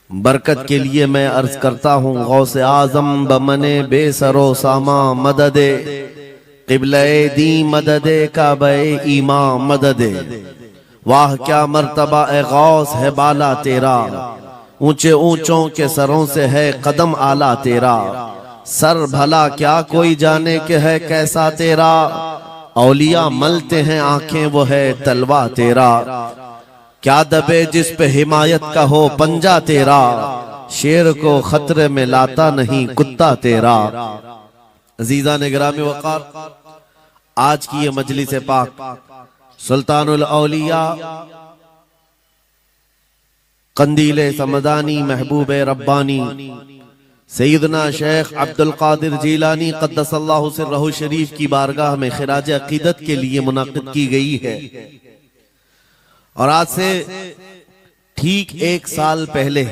बरकत के लिए मैं अर्ज करता हूँ गौसे आजम बमने बेसरो सामा मददे क़िबले दी मददे काबे ईमा मददे। वाह क्या मर्तबा ए गौस है बाला तेरा, ऊंचे ऊंचों के सरों से है कदम आला तेरा। सर भला क्या कोई जाने के है कैसा तेरा, औलिया मलते हैं आंखें वो है तलवा तेरा। क्या दबे जिस पे हिमायत का हो पंजा तेरा, शेर को खतरे में लाता नहीं कुत्ता तेरा। अजीजा ने गिरामी वक़ार, आज की ये मजलिस पाक सुल्तानुल औलिया कंदीले समदानी महबूब रब्बानी सैयदना शेख अब्दुल कादिर जीलानी क़द्दसल्लाहु सिर्रहु शरीफ की बारगाह में खिराज अकीदत के लिए मुनाक़िद की गई है। और आज से ठीक 1 साल पहले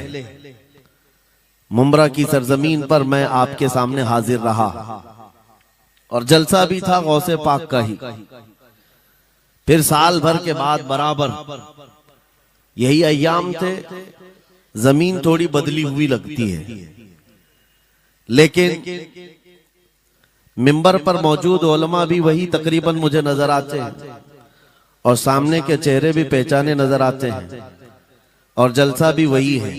मुंब्रा की सरजमीन पर मैं आपके सामने हाजिर रहा और जलसा भी था गौसे पाक का ही। फिर साल भर के बाद बराबर यही अय्याम थे, जमीन थोड़ी बदली हुई लगती है, लेकिन मिंबर पर मौजूद उलमा भी वही तकरीबन मुझे नजर आते हैं और सामने के चेहरे भी पहचाने नजर आते हैं और जलसा भी वही है।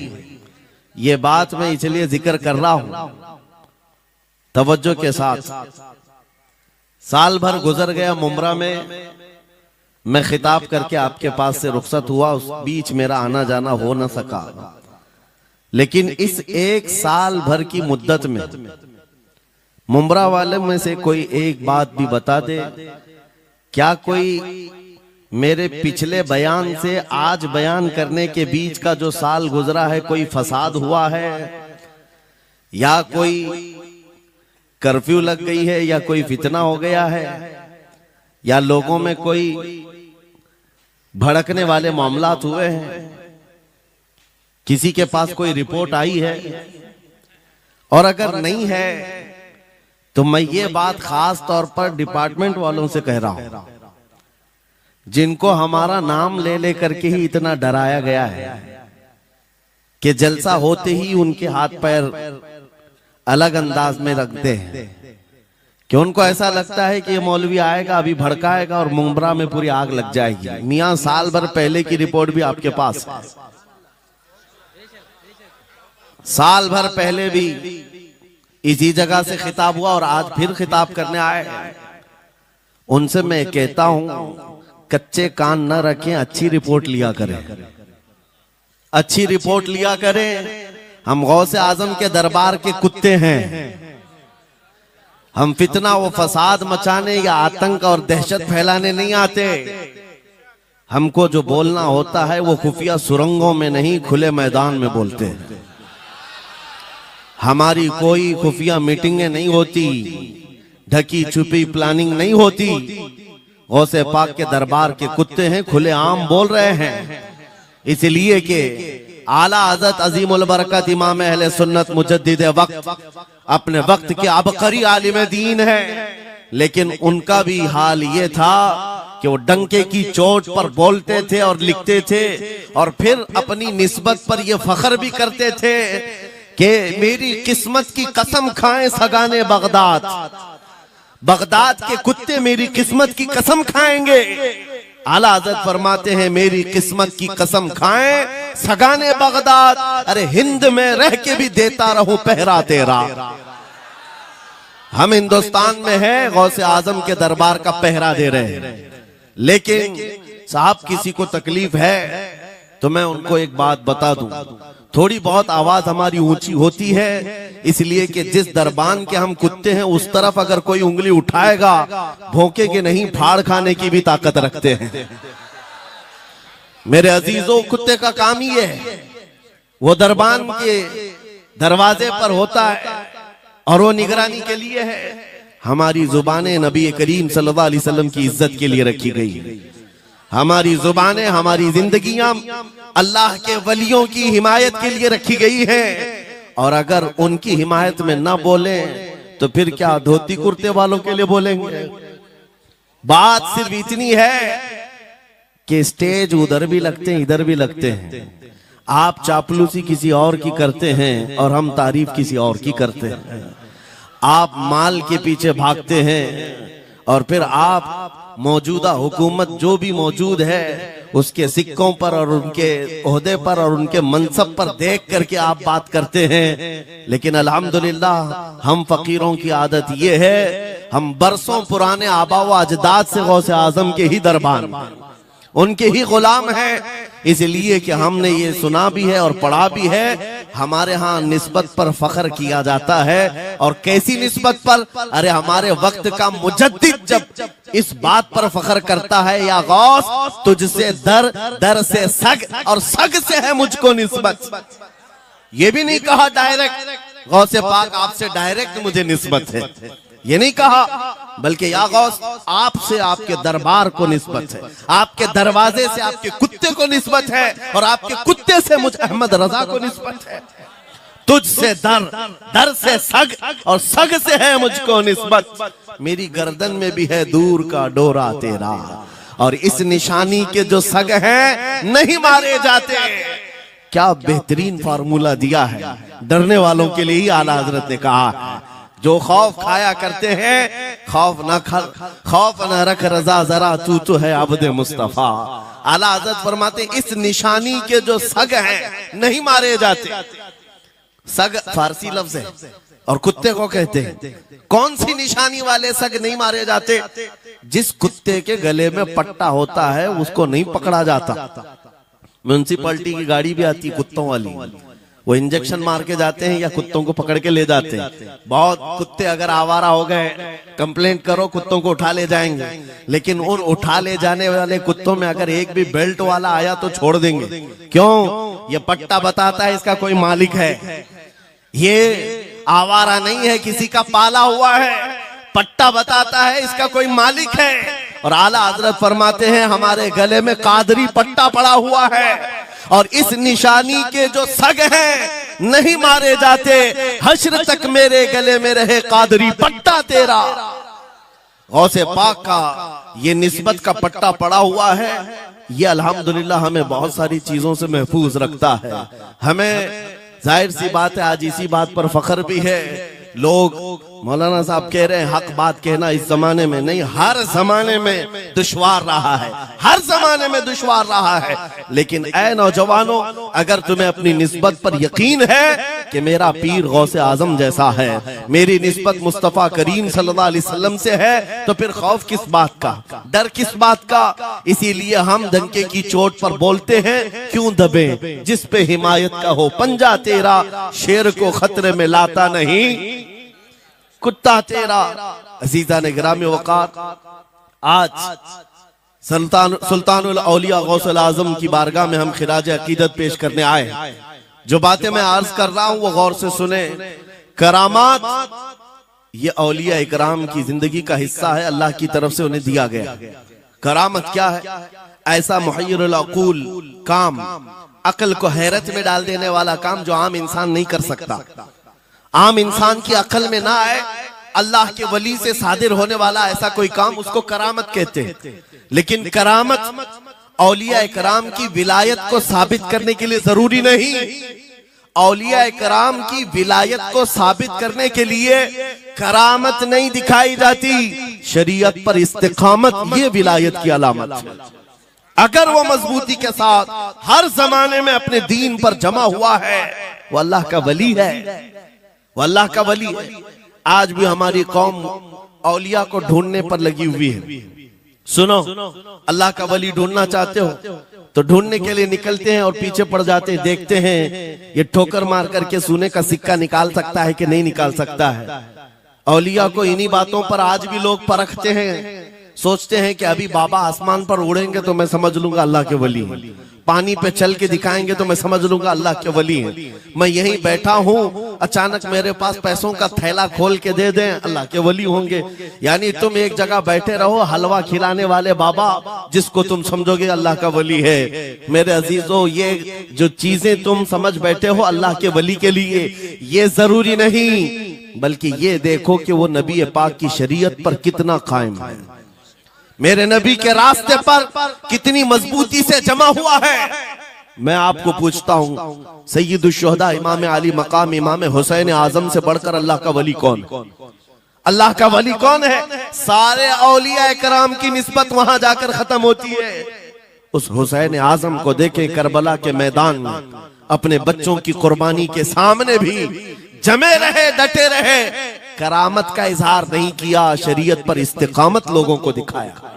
ये बात मैं इसलिए जिक्र कर रहा हूं तवज्जो के साथ। साल भर गुजर गया मुंब्रा में, मैं खिताब करके आपके पास से रुखसत हुआ, उस बीच मेरा आना जाना हो न सका। लेकिन इस 1 साल भर की मुद्दत में मुंब्रा वाले में से कोई एक बात भी बता दे, क्या कोई मेरे पिछले बयान से आज बयान करने के बीच का जो साल गुजरा है कोई फसाद हुआ है, या कोई कर्फ्यू लग गई है, या कोई फितना हो गया है, या लोगों में कोई भड़कने वाले मामलात हुए हैं, किसी के पास कोई रिपोर्ट आई है? और अगर नहीं है तो मैं ये बात खास तौर पर डिपार्टमेंट वालों से कह रहा हूं, जिनको हमारा नाम ले लेकर के ही इतना डराया गया है कि जलसा होते ही उनके हाथ पैर अलग अंदाज में रखते हैं, कि उनको ऐसा लगता है कि ये मौलवी आएगा अभी भड़काएगा और मुंब्रा में पूरी आग लग जाएगी। मियां साल भर पहले की रिपोर्ट भी आपके पास है, साल भर पहले भी इसी जगह से खिताब हुआ और आज फिर खिताब करने आए। उनसे मैं कहता हूं कच्चे कान न रखें, अच्छी रिपोर्ट लिया करें, अच्छी रिपोर्ट लिया करें। हम गौसे आजम के दरबार के कुत्ते हैं, हम फितना व फसाद मचाने या आतंक और दहशत फैलाने नहीं आते। हमको जो बोलना होता है वो खुफिया सुरंगों में नहीं, खुले मैदान में बोलते हैं। हमारी कोई खुफिया मीटिंगें नहीं होती, ढकी छुपी प्लानिंग नहीं होती। गौसे पाक के दरबार के कुत्ते हैं, खुले आम बोल रहे हैं, इसलिए कि आला हज़रत अजीमुल बरकत इमाम अहले सुन्नत मुजद्दिद वक्त अपने वक्त के अबकरी आलिम दीन है। लेकिन उनका भी हाल ये था कि वो डंके की चोट पर बोलते थे और लिखते थे, और फिर अपनी निस्बत पर ये फख्र भी करते थे कि मेरी किस्मत की कसम खाएं सगाने बगदाद, बगदाद के कुत्ते मेरी किस्मत की कसम खाएंगे। आला हज़रत फरमाते हैं मेरी किस्मत की कसम खाएं सगाने बगदाद, अरे हिंद में रह के भी देता रहूं पहरा तेरा। हम हिंदुस्तान में हैं, गौसे आजम के दरबार का पहरा दे रहे हैं। लेकिन साहब किसी को तकलीफ है तो मैं उनको एक बात बता दूं, थोड़ी बहुत आवाज हमारी ऊंची होती है, इसलिए कि जिस दरबान के हम कुत्ते हैं उस तरफ अगर कोई उंगली उठाएगा भौंकेंगे नहीं, फाड़ खाने की भी ताकत रखते हैं। मेरे अजीजों, कुत्ते का काम ही है, वो दरबान के दरवाजे पर होता है और वो निगरानी के लिए है। हमारी जुबानें नबी करीम सल्लल्लाहु अलैहि वसल्लम की इज्जत के लिए रखी गई, हमारी जुबानें, हमारी जिंदगियां अल्लाह के वलियों की हिमायत के लिए रखी गई है। और अगर उनकी हिमायत में ना बोले तो फिर क्या धोती कुर्ते वालों के लिए बोलेंगे? बात सिर्फ इतनी है कि स्टेज उधर भी लगते हैं इधर भी लगते हैं, आप चापलूसी किसी और की करते हैं और हम तारीफ किसी और की करते हैं। आप माल के पीछे भागते हैं और फिर आप मौजूदा हुकूमत जो भी मौजूद है उसके सिक्कों पर और उनके ओहदे पर और उनके मनसब पर देख करके आप बात करते हैं। लेकिन अल्हम्दुलिल्लाह हम फकीरों की आदत ये है, हम बरसों पुराने आबा व अजदाद से गौसे आजम के ही दरबार, उनके ही गुलाम हैं। इसलिए कि हमने ये सुना भी है और पढ़ा भी है, हमारे यहाँ निस्बत पर फख्र किया जाता है। और कैसी निस्बत पर? अरे हमारे वक्त का मुजद्दिद जब इस बात पर फख्र करता है, या गौस तुझसे दर, दर से सग और सग से है मुझको निस्बत। ये भी नहीं कहा डायरेक्ट गौसे पाक आपसे डायरेक्ट मुझे निस्बत है, ये नहीं कहा, बल्कि या गौस आपसे आपके दरबार को निस्बत है, आपके दरवाजे से आपके कुत्ते को निस्बत है और आपके कुत्ते से मुझ अहमद रजा को निस्बत है। तुझसे दर, दर से सग और सग से है मुझको निस्बत। मेरी गर्दन में भी है दूर का डोरा तेरा, और इस निशानी के जो सग हैं नहीं मारे जाते। क्या बेहतरीन फार्मूला दिया है डरने वालों के लिए ही आला हजरत ने कहा है। जो खौफ खाया करते हैं, खौफ न रख रजा जरा तू तो है अब्द मुस्तफा। आला हजरत फरमाते इस निशानी के जो सग हैं नहीं मारे जाते। सग फारसी लफ्ज है और कुत्ते को कहते हैं। कौन सी निशानी वाले सग नहीं मारे जाते? जिस कुत्ते के गले में पट्टा होता है उसको नहीं पकड़ा जाता। म्युनिसिपैलिटी की गाड़ी भी आती कुत्तों वाली, वो इंजेक्शन मार के जाते हैं या कुत्तों को पकड़ के ले जाते हैं। बहुत कुत्ते अगर आवारा हो गए, कंप्लेंट करो, कुत्तों को उठा ले जाएंगे। लेकिन उन उठा ले जाने वाले कुत्तों में अगर एक भी बेल्ट वाला आया तो छोड़ देंगे। क्यों? ये पट्टा बताता है इसका कोई मालिक है, ये आवारा नहीं है, किसी का पाला हुआ है। पट्टा बताता है इसका कोई मालिक है। और आला हजरत फरमाते हैं हमारे गले में कादरी पट्टा पड़ा हुआ है, और इस निशानी के जो सग हैं नहीं मारे जाते। हश्र तक मेरे गले में रहे कादरी पट्टा तेरा। गौसे पाक का ये निस्बत का पट्टा पड़ा हुआ है। ये अल्हम्दुलिल्लाह हमें बहुत सारी चीजों से महफूज रखता है। हमें जाहिर सी बात है आज इसी बात पर फख्र भी है। लोग मौलाना साहब कह रहे हैं हक बात कहना इस जमाने में नहीं, हर जमाने में दुश्वार रहा है, हर जमाने में दुश्वार रहा है। लेकिन ऐ नौजवानों, अगर तुम्हें अपनी निस्बत पर यकीन है कि मेरा पीर गौसे आजम जैसा है, मेरी निस्बत मुस्तफा करीम सल्लल्लाहु अलैहि वसल्लम से है, तो फिर खौफ किस बात का, डर किस बात का? इसीलिए हम डंके की चोट पर बोलते हैं, क्यों दबे जिस पे हिमायत का हो पंजा तेरा, शेर को खतरे में लाता नहीं कुत्ता तेरा। अजीजा ने गिरामी वक़ार, आज सुल्तानुल औलिया गौसुल आजम की बारगाह में हम खिराज अकीदत पेश करने आए। जो बातें मैं अर्ज कर रहा हूं वो गौर से सुने। करामात ये औलिया इकराम की जिंदगी का हिस्सा है, अल्लाह की तरफ से उन्हें दिया गया। करामत क्या है? ऐसा मुहय्यरुल अक़ूल काम, अक्ल को हैरत में डाल देने वाला काम जो आम इंसान नहीं कर सकता, आम इंसान की अकल में ना आए। अल्लाह के वली से सादिर होने वाला ऐसा कोई काम, उसको करामत कहते हैं। लेकिन करामत औलिया इकराम की विलायत को साबित करने के लिए जरूरी नहीं। औलिया इकराम की विलायत को साबित करने के लिए करामत नहीं दिखाई जाती, शरीयत पर इस्तिकामत ये विलायत की अलामत है। अगर वो मजबूती के साथ हर जमाने में अपने दीन पर जमा हुआ है, वो अल्लाह का वली है, वो अल्लाह का वली है। आज भी हमारी कौम औलिया को ढूंढने पर लगी हुई है। सुनो, अल्लाह का वली ढूंढना चाहते हो तो ढूंढने के लिए निकलते हैं और पीछे पड़ जाते हैं, देखते हैं ये ठोकर मार करके सोने का सिक्का निकाल सकता है कि नहीं निकाल सकता है। औलिया को इन्हीं बातों पर आज भी लोग परखते हैं, सोचते हैं कि अभी बाबा आसमान पर उड़ेंगे तो मैं समझ लूंगा अल्लाह के वली हैं, पानी पे चल के दिखाएंगे तो मैं समझ लूंगा अल्लाह के वली हैं। मैं यहीं बैठा हूँ, अचानक मेरे पास पैसों का थैला खोल के दे दें, अल्लाह के वली होंगे। यानी तुम एक जगह बैठे रहो, हलवा खिलाने वाले बाबा जिसको तुम समझोगे अल्लाह का वली है। मेरे अजीजों, ये जो चीजें तुम समझ बैठे हो अल्लाह के वली के लिए, ये जरूरी नहीं, बल्कि ये देखो कि वो नबी पाक की शरीयत पर कितना कायम है, मेरे नबी के रास्ते पर कितनी मजबूती से जमा हुआ है। मैं आपको पूछता हूँ, सय्यदुश्शुहदा इमाम अली मकाम इमाम हुसैन आजम से बढ़कर अल्लाह का वली कौन? अल्लाह का वली कौन है? सारे औलिया कराम की निस्बत वहां जाकर खत्म होती है। उस हुसैन आजम को देखे करबला के मैदान में अपने बच्चों की कुर्बानी के सामने भी जमे रहे, डटे रहे, करामत का इजहार नहीं किया, शरीयत पर इस्तिकामत लोगों को दिखाया।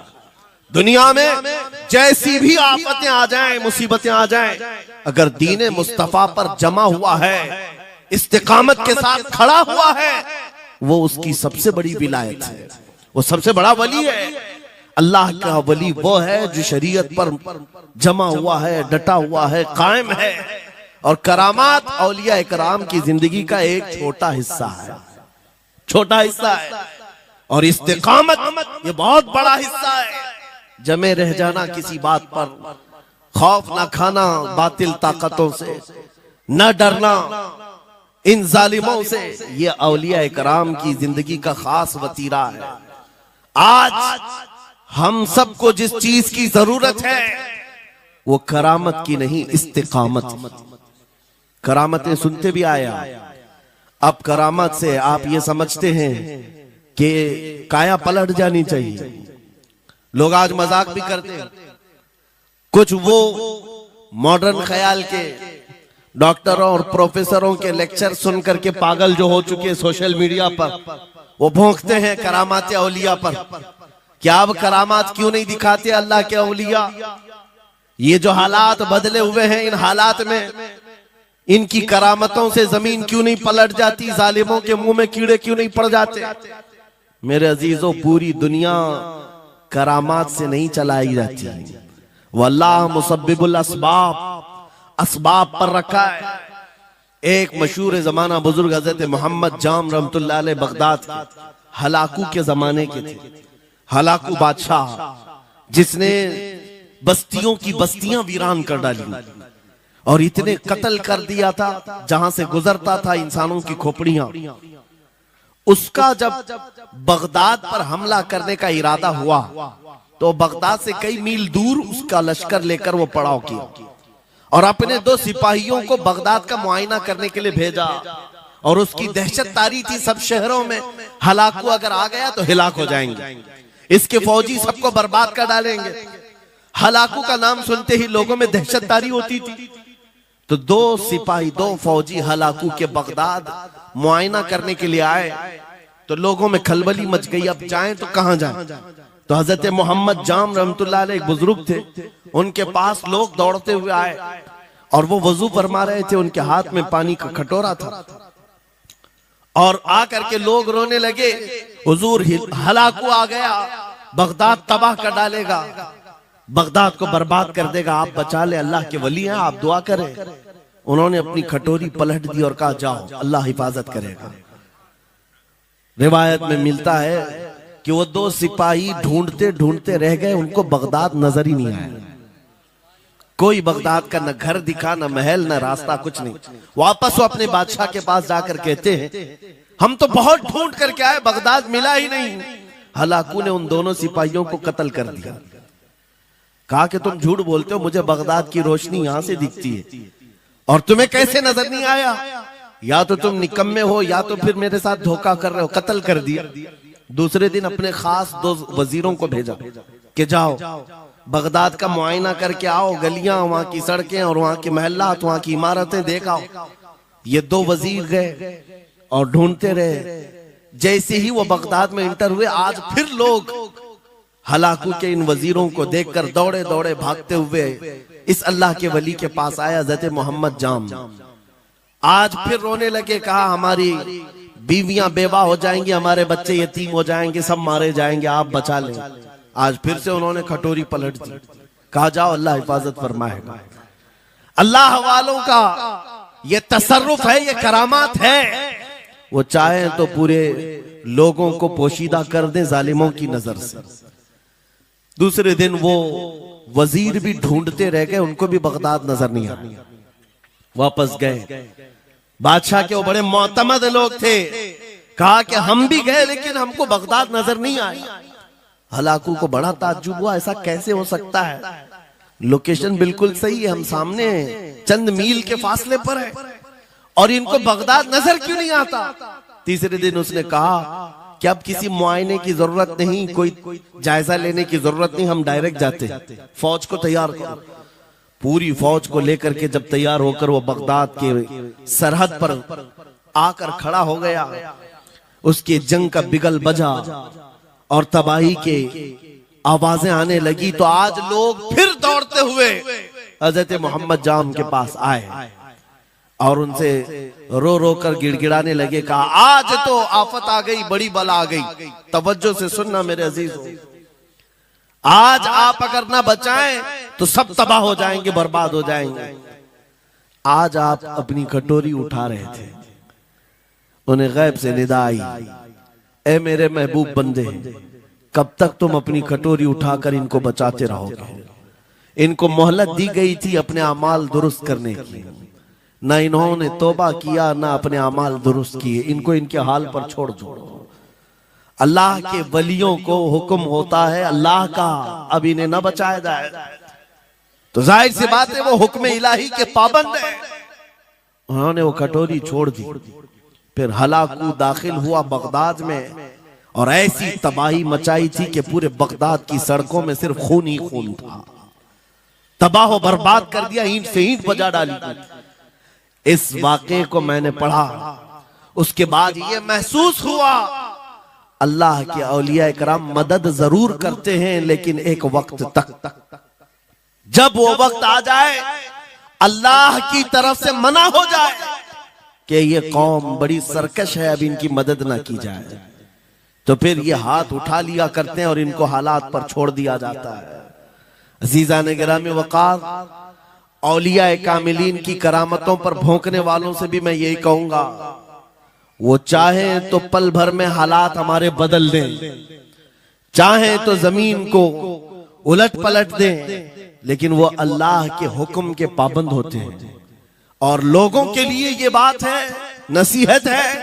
दुनिया में जैसी भी आफतें आ जाएं, मुसीबतें आ जाएं, अगर दीन मुस्तफा पर जमा हुआ है, इस्तिकामत के साथ खड़ा हुआ है, वो उसकी सबसे बड़ी विलायत है, वो सबसे बड़ा वली है। अल्लाह का वली वो है जो शरीयत पर जमा हुआ है, डटा हुआ है, कायम है। और करामात औलिया इकराम की जिंदगी का एक छोटा हिस्सा है, छोटा हिस्सा है, और इस्तिकामत ये बहुत बड़ा हिस्सा है। जमे रह जाना किसी बात पर, खौफ ना खाना बातिल ताकतों से, न डरना इन जालिमों से, ये औलिया इकराम की जिंदगी का खास वतीरा है। आज हम सबको जिस चीज की जरूरत है वो करामत की नहीं, इस्तिकामत। करामतें सुनते भी आया, अब करामत से आप ये समझते हैं कि काया पलट जानी चाहिए। लोग आज मजाक भी करते हैं, कुछ वो मॉडर्न ख्याल के डॉक्टरों और प्रोफेसरों के लेक्चर सुन करके पागल जो हो चुके सोशल मीडिया पर, वो भौंकते हैं करामात औलिया पर। क्या अब करामात क्यों नहीं दिखाते अल्लाह के औलिया? ये जो हालात बदले हुए हैं, इन हालात में इनकी करामतों से जमीन क्यों नहीं पलट जाती? जालिमों के मुंह में कीड़े क्यों नहीं पड़ जाते? मेरे अजीजों, पूरी दुनिया करामात से नहीं चलाई जाती, वल्लाह मुसब्बिबुल अस्बाब, अस्बाब पर रखा है। एक मशहूर जमाना बुजुर्ग हजरत मोहम्मद जाम रहमतुल्लाह अलैह बगदाद के, हलाकू के जमाने के थे, हलाकू बादशाह जिसने बस्तियों की बस्तियां वीरान कर डाली और इतने कत्ल कर दिया था, जहां से गुजरता था इंसानों की खोपड़ियां। उसका जब बगदाद पर हमला करने का इरादा हुआ तो बगदाद से कई मील दूर उसका लश्कर लेकर वो पड़ाव किया और अपने 2 सिपाहियों को बगदाद का मुआयना करने के लिए भेजा। और उसकी दहशत तारी थी सब शहरों में, हलाकू अगर आ गया तो हिलाक हो जाएंगे, इसके फौजी सबको बर्बाद कर डालेंगे। हलाकू का नाम सुनते ही लोगों में दहशत तारी होती थी। तो 2 सिपाही, 2 फौजी हलाकू के बगदाद मुआयना करने के लिए आए तो लोगों में खलबली मच गई, अब जाएं तो कहां जाएं? तो हजरत मोहम्मद जाम रहमतुल्लाह अलैह एक बुजुर्ग थे, उनके पास लोग दौड़ते हुए आए और वो वजू फरमा रहे थे, उनके हाथ में पानी का कटोरा था और आकर के लोग रोने लगे, हुजूर हलाकू आ गया, बगदाद तबाह कर डालेगा, बगदाद को बर्बाद कर देगा, आप बचा ले, अल्लाह के वली हैं, आप दुआ करें। उन्होंने अपनी कटोरी पलट दी और कहा जाओ, अल्लाह हिफाजत करेगा। रिवायत में मिलता है कि वो 2 सिपाही ढूंढते ढूंढते रह गए, उनको बगदाद नजर ही नहीं आया। कोई बगदाद का न घर दिखा, न महल, न रास्ता, कुछ नहीं। वापस वो अपने बादशाह के पास जाकर कहते हैं, हम तो बहुत ढूंढ करके आए, बगदाद मिला ही नहीं। हलाकू ने उन दोनों सिपाहियों को कत्ल कर दिया। कहा कि तुम झूठ बोलते हो, मुझे बगदाद की रोशनी यहां से दिखती है और तुम्हें कैसे नजर नहीं आया? या तो तुम निकम्मे हो या तो फिर मेरे साथ धोखा कर रहे हो। कत्ल कर दिया। दूसरे दिन अपने खास 2 वजीरों को भेजा कि जाओ बगदाद का मुआयना करके आओ, गलियां, वहां की सड़कें और वहां के महल्लात, वहां की इमारतें देख आओ। ये 2 वजीर गए और ढूंढते रहे। जैसे ही वो बगदाद में इंटर हुए, आज फिर लोग हलाकू के इन वजीरों को देखकर दौड़े दौड़े भागते हुए इस अल्लाह के वली के पास आया, हज़रत मोहम्मद जाम। आज फिर रोने लगे, कहा हमारी बीवियां बेवा हो जाएंगी, हमारे बच्चे यतीम हो जाएंगे, सब मारे जाएंगे, आप बचा लें। आज फिर से उन्होंने कटोरी पलट दी, कहा जाओ अल्लाह हिफाजत फरमाएगा। अल्लाह वालों का ये तसर्रुफ है, ये करामात है। वो चाहे तो पूरे लोगों को पोशीदा कर दे जालिमों की नजर से। दूसरे दिन वो वजीर भी ढूंढते रह गए, उनको भी बगदाद नजर नहीं आया। वापस गए, बादशाह के वो बड़े मोतमद लोग थे, कहा कि हम भी गए लेकिन हमको बगदाद नजर नहीं आया। हलाकू को बड़ा ताज्जुब हुआ, ऐसा कैसे हो सकता है? लोकेशन बिल्कुल सही है, हम सामने हैं, चंद मील के फासले पर है, और इनको बगदाद नजर क्यों नहीं आता? तीसरे दिन उसने कहा कि अब किसी मुआयने की जरूरत नहीं, कोई जायजा लेने की जरूरत नहीं, हम डायरेक्ट जाते, फौज को तैयार करो। पूरी फौज को लेकर के जब तैयार होकर वो बगदाद के सरहद पर आकर खड़ा हो गया, उसके जंग का बिगल बजा और तबाही के आवाजें आने लगी, तो आज लोग फिर दौड़ते हुए हजरत मोहम्मद जाम के पास आए और उनसे रो रो कर गिड़गिड़ाने लगे, कहा आज तो आफत आ गई, बड़ी बला आ गई। तवज्जो से सुनना मेरे अजीजों, आज आप अगर ना बचाएं तो सब तबाह हो जाएंगे, बर्बाद हो जाएंगे। आज आप अपनी कटोरी उठा रहे थे, उन्हें गैब से निदा आई, ए मेरे महबूब बंदे, कब तक तुम अपनी कटोरी उठाकर इनको बचाते रहोगे? इनको मोहलत दी गई थी अपने अमाल दुरुस्त करने की, ना इन्होंने तौबा किया, ना अपने अमाल दुरुस्त किए, इनको इनके हाल पर छोड़ दो। अल्लाह के वलियों को हुक्म होता है अल्लाह का, अब इन्हें न बचाया जाए तो जाहिर सी बात है वो हुक्म इलाही के पाबंद है। उन्होंने वो कटोरी छोड़ दी, फिर हलाकू दाखिल हुआ बगदाद में और ऐसी तबाही मचाई थी कि पूरे बगदाद की सड़कों में सिर्फ खून ही खून था, तबाह बर्बाद कर दिया, ईंट से ईंट बजा डाली। इस वाक़े को मैंने पढ़ा, उसके बाद ये महसूस हुआ अल्लाह के औलिया इकराम मदद जरूर करते हैं, लेकिन एक वक्त तक, जब वो वक्त आ जाए अल्लाह की तरफ से मना हो जाए कि ये कौम बड़ी सरकश है, अब इनकी मदद ना की जाए, तो फिर ये हाथ उठा लिया करते हैं और इनको हालात पर छोड़ दिया जाता है। अजीज़ान गिरामी वक़ार, औलिया कामिलीन की करामतों पर भौंकने वालों से भी मैं यही कहूंगा, वो चाहे तो पल भर में हालात हमारे बदल दें, चाहे तो जमीन को उलट पलट दें, लेकिन वो अल्लाह के हुक्म के पाबंद होते हैं। और लोगों के लिए ये बात है, नसीहत है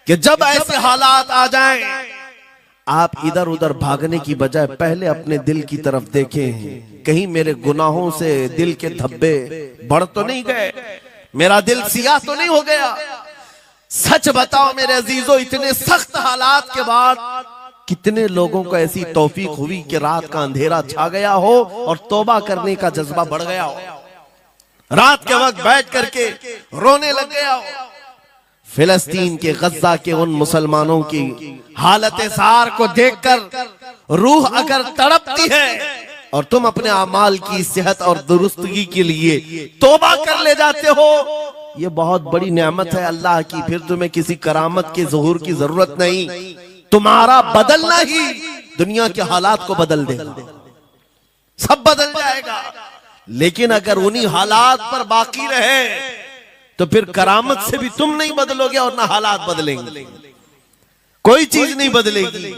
कि जब ऐसे हालात आ जाएं, आप इधर उधर भागने की बजाय पहले अपने दिल की तरफ देखें, कहीं मेरे गुनाहों से दिल के धब्बे बढ़ तो नहीं गए, मेरा दिल सियाह तो नहीं हो गया। सच बताओ मेरे अजीजों, इतने सख्त हालात के बाद कितने लोगों को ऐसी तौफीक हुई कि रात का अंधेरा छा गया हो और तौबा करने का जज्बा बढ़ गया हो, रात के वक्त बैठ करके रोने लग गया हो। फिलिस्तीन के गज्जा के उन मुसलमानों की हालत सार को देखकर रूह अगर तड़पती है और तुम अपने अमाल की सेहत और दुरुस्तगी के लिए तौबा कर ले जाते हो, ये बहुत बड़ी नेमत है अल्लाह की। फिर तुम्हें किसी करामत के ज़ुहूर की जरूरत नहीं, तुम्हारा बदलना ही दुनिया के हालात को बदल देगा, सब बदल जाएगा। लेकिन अगर उन्हीं हालात पर बाकी रहे तो फिर करामत से भी तुम नहीं बदलोगे और ना हालात बदलेंगे, कोई चीज नहीं बदलेगी।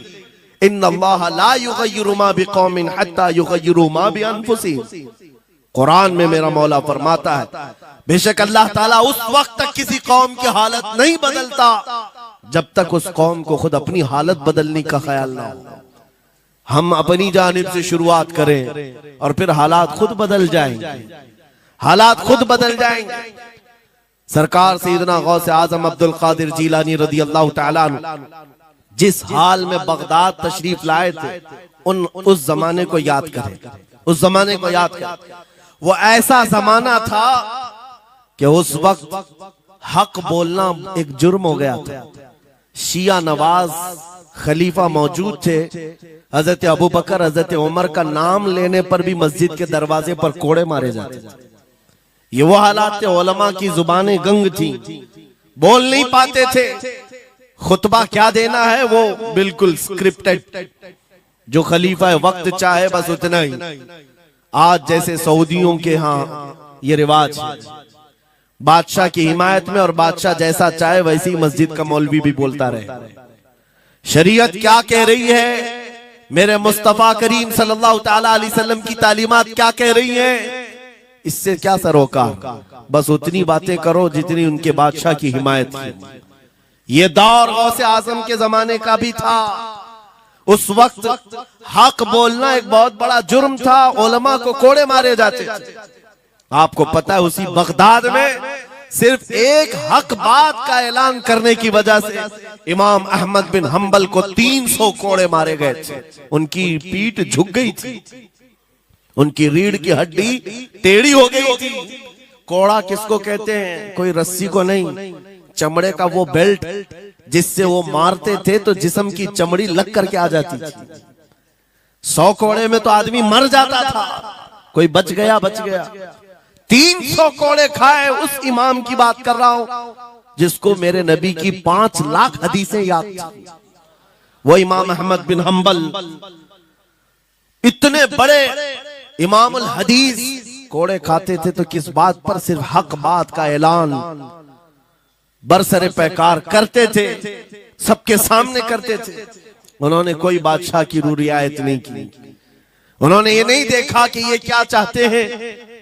इन्नल्लाह ला युगय्यिरु मा बिकौमिन हत्ता युगय्यिरु मा बिअनफुसिहिम। कुरान में मेरा मौला फरमाता है, बेशक अल्लाह ताला उस वक्त तक किसी कौम की हालत नहीं बदलता जब तक उस कौम को खुद अपनी हालत बदलने का ख्याल ना हो। हम अपनी जानिब से शुरुआत करें और फिर हालात खुद बदल जाएंगे, हालात खुद बदल जाएंगे। सरकार सैयदना गौसे आजम अब्दुल कादिर जीलानी रदी अल्लाह तआला अन्हु जिस हाल में बगदाद तशरीफ लाए थे, उस जमाने को याद करें, उस जमाने को याद करें। वो ऐसा जमाना था कि उस वक्त हक बोलना एक जुर्म हो गया था। शिया नवाज खलीफा मौजूद थे, हजरत अबू बकर, हजरत उमर का नाम लेने पर भी मस्जिद के दरवाजे पर कोड़े मारे जाते थे। ये वो हालात थे, उलमा की जुबानें गंग थी, बोल नहीं पाते थे, खुतबा क्या देना है वो बिल्कुल स्क्रिप्टेड, जो खलीफा वक्त चाहे बस उतना ही। आज जैसे सऊदियों के यहाँ ये रिवाज है, बादशाह की हिमायत में और बादशाह जैसा चाहे वैसी मस्जिद का मौलवी भी बोलता रहे। शरीयत क्या कह रही है, मेरे मुस्तफा करीम सल्लल्लाहु तआला अलैहि वसल्लम की तालीमात क्या कह रही हैं, इससे क्या सरोकार, बस उतनी बातें करो जितनी उनके बादशाह की हिमायत की। ये दौर गौसे आजम के जमाने का भी था। उस वक्त हक बोलना एक बहुत बड़ा जुर्म था, उलमा को कोड़े मारे जाते थे। आपको पता है उसी बगदाद में सिर्फ एक हक बात का ऐलान करने की वजह से इमाम अहमद बिन हंबल को 300 कोड़े मारे गए थे। उनकी पीठ झुक गई थी, उनकी रीढ़ की हड्डी टेढ़ी हो गई थी। कोड़ा किसको कहते हैं? कोई रस्सी को नहीं, चमड़े का वो बेल्ट जिससे वो मारते थे तो जिस्म की चमड़ी लग करके आ जाती थी। 100 कोड़े में तो आदमी मर जाता था, कोई बच गया। 300 कोड़े खाए उस इमाम की बात कर रहा हूं जिसको मेरे नबी की 5 लाख हदीसें याद थी। वो इमाम अहमद बिन हंबल इतने बड़े इमामुल हदीस कोड़े खाते थे तो किस बात पर? सिर्फ हक बात का ऐलान बरसरे पैकार करते थे, सबके सामने करते थे। उन्होंने कोई बादशाह की रियायत नहीं की, उन्होंने ये नहीं देखा कि ये क्या चाहते हैं,